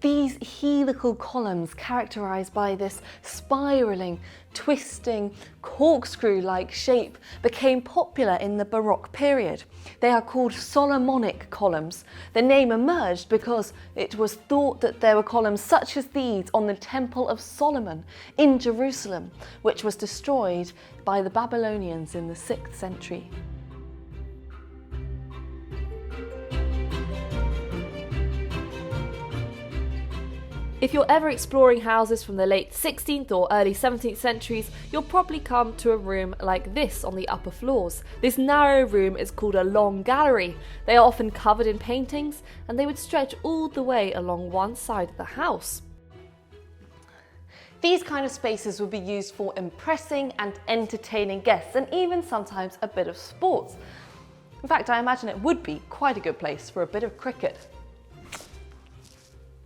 These helical columns, characterised by this spiralling, twisting, corkscrew-like shape, became popular in the Baroque period. They are called Solomonic columns. The name emerged because it was thought that there were columns such as these on the Temple of Solomon in Jerusalem, which was destroyed by the Babylonians in the 6th century. If you're ever exploring houses from the late 16th or early 17th centuries, you'll probably come to a room like this on the upper floors. This narrow room is called a long gallery. They are often covered in paintings, and they would stretch all the way along one side of the house. These kind of spaces would be used for impressing and entertaining guests, and even sometimes a bit of sports. In fact, I imagine it would be quite a good place for a bit of cricket.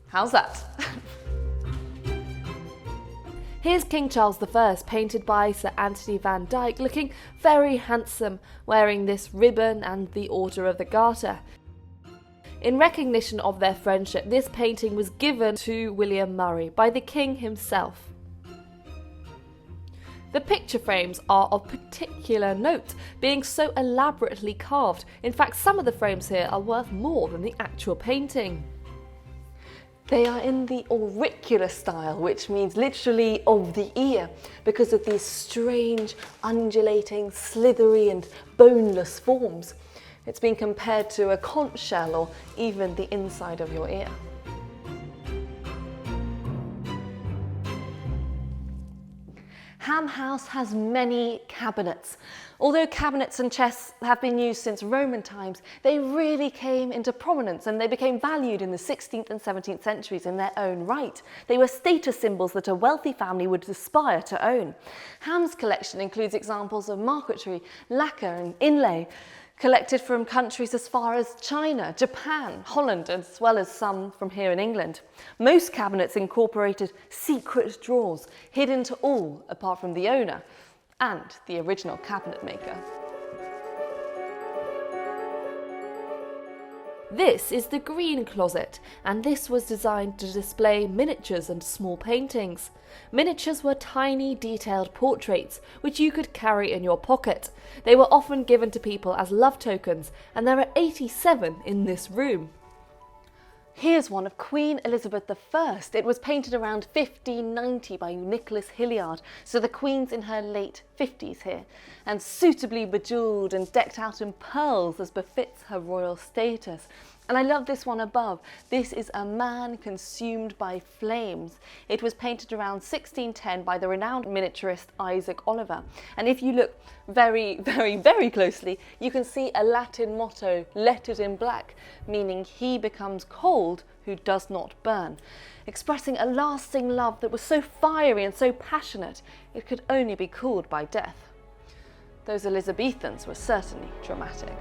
How's that? Here's King Charles I, painted by Sir Anthony van Dyck, looking very handsome, wearing this ribbon and the Order of the Garter. In recognition of their friendship, this painting was given to William Murray by the King himself. The picture frames are of particular note, being so elaborately carved. In fact, some of the frames here are worth more than the actual painting. They are in the auricular style, which means literally of the ear, because of these strange, undulating, slithery and boneless forms. It's been compared to a conch shell or even the inside of your ear. Ham House has many cabinets. Although cabinets and chests have been used since Roman times, they really came into prominence and they became valued in the 16th and 17th centuries in their own right. They were status symbols that a wealthy family would aspire to own. Ham's collection includes examples of marquetry, lacquer and inlay, collected from countries as far as China, Japan, Holland, as well as some from here in England. Most cabinets incorporated secret drawers, hidden to all apart from the owner and the original cabinet maker. This is the green closet, and this was designed to display miniatures and small paintings. Miniatures were tiny, detailed portraits, which you could carry in your pocket. They were often given to people as love tokens, and there are 87 in this room. Here's one of Queen Elizabeth I. It was painted around 1590 by Nicholas Hilliard, so the Queen's in her late 50s here, and suitably bejewelled and decked out in pearls as befits her royal status. And I love this one above. This is a man consumed by flames. It was painted around 1610 by the renowned miniaturist Isaac Oliver. And if you look very, very, very closely, you can see a Latin motto lettered in black, meaning he becomes cold who does not burn, expressing a lasting love that was so fiery and so passionate it could only be cooled by death. Those Elizabethans were certainly dramatic.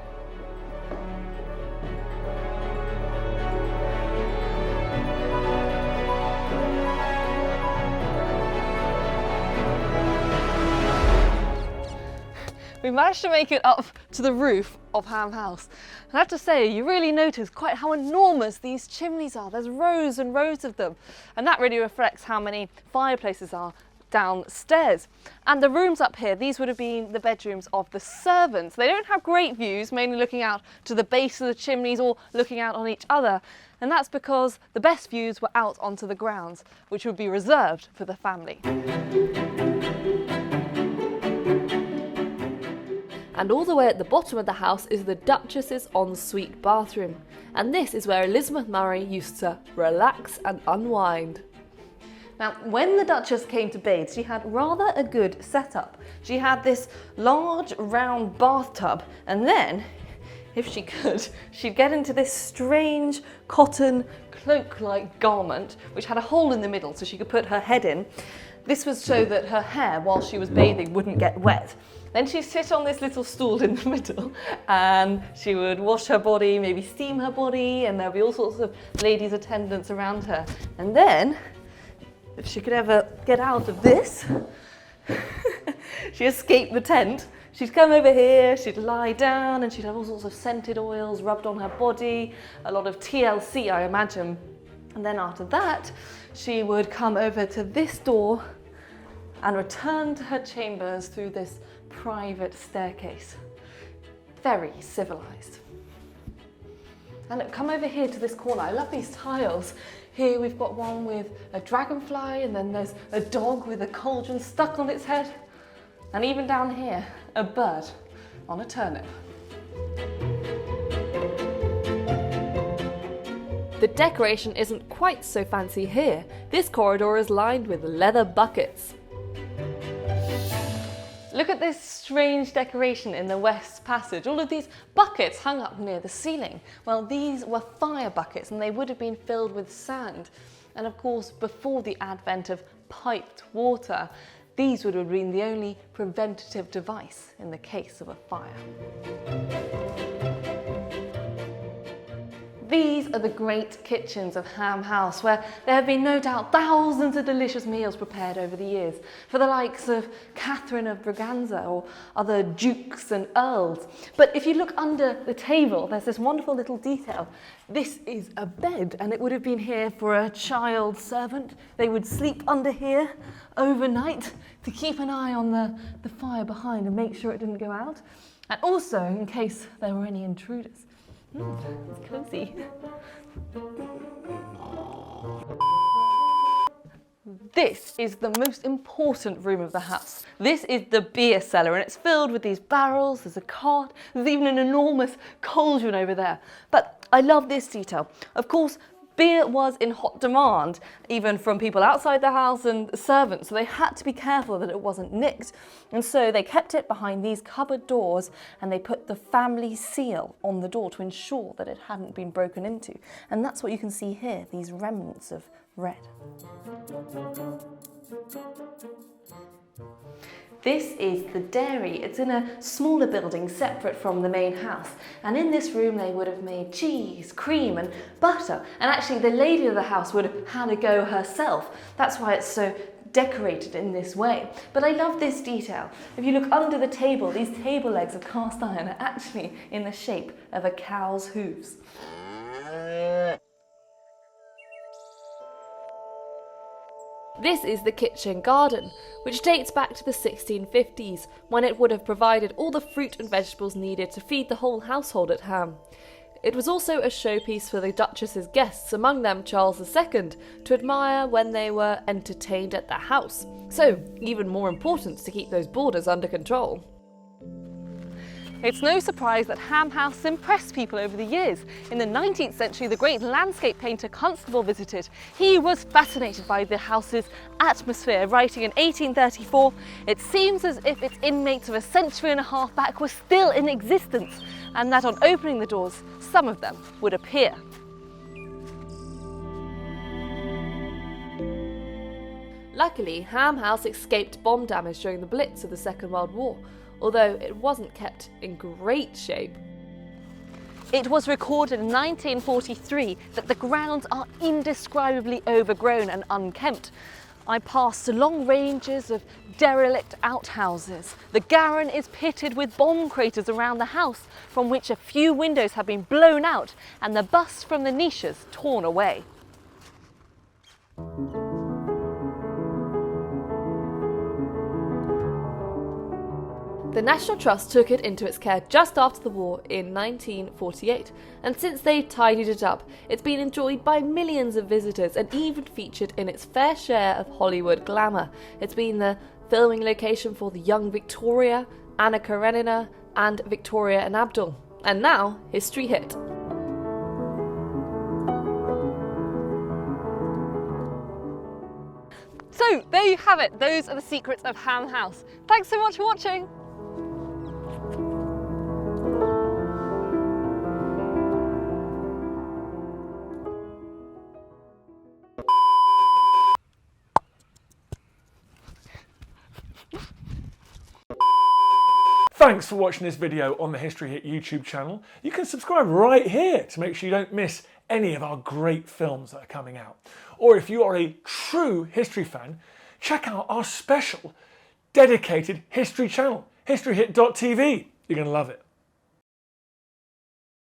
We managed to make it up to the roof of Ham House. And I have to say, you really notice quite how enormous these chimneys are. There's rows and rows of them. And that really reflects how many fireplaces are downstairs. And the rooms up here, these would have been the bedrooms of the servants. They don't have great views, mainly looking out to the base of the chimneys or looking out on each other. And that's because the best views were out onto the grounds, which would be reserved for the family. And all the way at the bottom of the house is the Duchess's ensuite bathroom. And this is where Elizabeth Murray used to relax and unwind. Now, when the Duchess came to bathe, she had rather a good setup. She had this large round bathtub, and then, if she could, she'd get into this strange cotton cloak-like garment, which had a hole in the middle so she could put her head in. This was so that her hair, while she was bathing, wouldn't get wet. Then she'd sit on this little stool in the middle and she would wash her body, maybe steam her body, and there'd be all sorts of ladies' attendants around her. And then, if she could ever get out of this, she escaped the tent. She'd come over here, she'd lie down, and she'd have all sorts of scented oils rubbed on her body, a lot of TLC, I imagine. And then after that, she would come over to this door and return to her chambers through this private staircase. Very civilised. And look, come over here to this corner. I love these tiles. Here we've got one with a dragonfly, and then there's a dog with a cauldron stuck on its head. And even down here, a bird on a turnip. The decoration isn't quite so fancy here. This corridor is lined with leather buckets. Look at this strange decoration in the west passage. All of these buckets hung up near the ceiling. Well, these were fire buckets, and they would have been filled with sand. And of course, before the advent of piped water, these would have been the only preventative device in the case of a fire. These are the great kitchens of Ham House, where there have been no doubt thousands of delicious meals prepared over the years for the likes of Catherine of Braganza or other dukes and earls. But if you look under the table, there's this wonderful little detail. This is a bed, and it would have been here for a child servant. They would sleep under here overnight to keep an eye on the fire behind and make sure it didn't go out. And also in case there were any intruders. It's cozy. This is the most important room of the house. This is the beer cellar, and it's filled with these barrels. There's a cart. There's even an enormous cauldron over there. But I love this detail. Of course, Beer was in hot demand, even from people outside the house and servants, so they had to be careful that it wasn't nicked. And so they kept it behind these cupboard doors, and they put the family seal on the door to ensure that it hadn't been broken into. And that's what you can see here, these remnants of red. This is the dairy. It's in a smaller building separate from the main house. And in this room they would have made cheese, cream and butter. And actually the lady of the house would have had a go herself. That's why it's so decorated in this way. But I love this detail. If you look under the table, these table legs of cast iron are actually in the shape of a cow's hooves. This is the kitchen garden, which dates back to the 1650s, when it would have provided all the fruit and vegetables needed to feed the whole household at Ham. It was also a showpiece for the Duchess's guests, among them Charles II, to admire when they were entertained at the house. So, even more important to keep those boarders under control. It's no surprise that Ham House impressed people over the years. In the 19th century, the great landscape painter Constable visited. He was fascinated by the house's atmosphere, writing in 1834, "It seems as if its inmates of a century and a half back were still in existence, and that on opening the doors, some of them would appear." Luckily, Ham House escaped bomb damage during the Blitz of the Second World War, although it wasn't kept in great shape. It was recorded in 1943 that the grounds are indescribably overgrown and unkempt. I passed along ranges of derelict outhouses. The garren is pitted with bomb craters around the house, from which a few windows have been blown out and the busts from the niches torn away. The National Trust took it into its care just after the war in 1948, and since they tidied it up, it's been enjoyed by millions of visitors and even featured in its fair share of Hollywood glamour. It's been the filming location for the Young Victoria, Anna Karenina, and Victoria and Abdul. And now, history hit. So, there you have it. Those are the secrets of Ham House. Thanks so much for watching. Thanks for watching this video on the History Hit YouTube channel. You can subscribe right here to make sure you don't miss any of our great films that are coming out. Or if you are a true history fan, check out our special dedicated history channel, historyhit.tv. You're going to love it.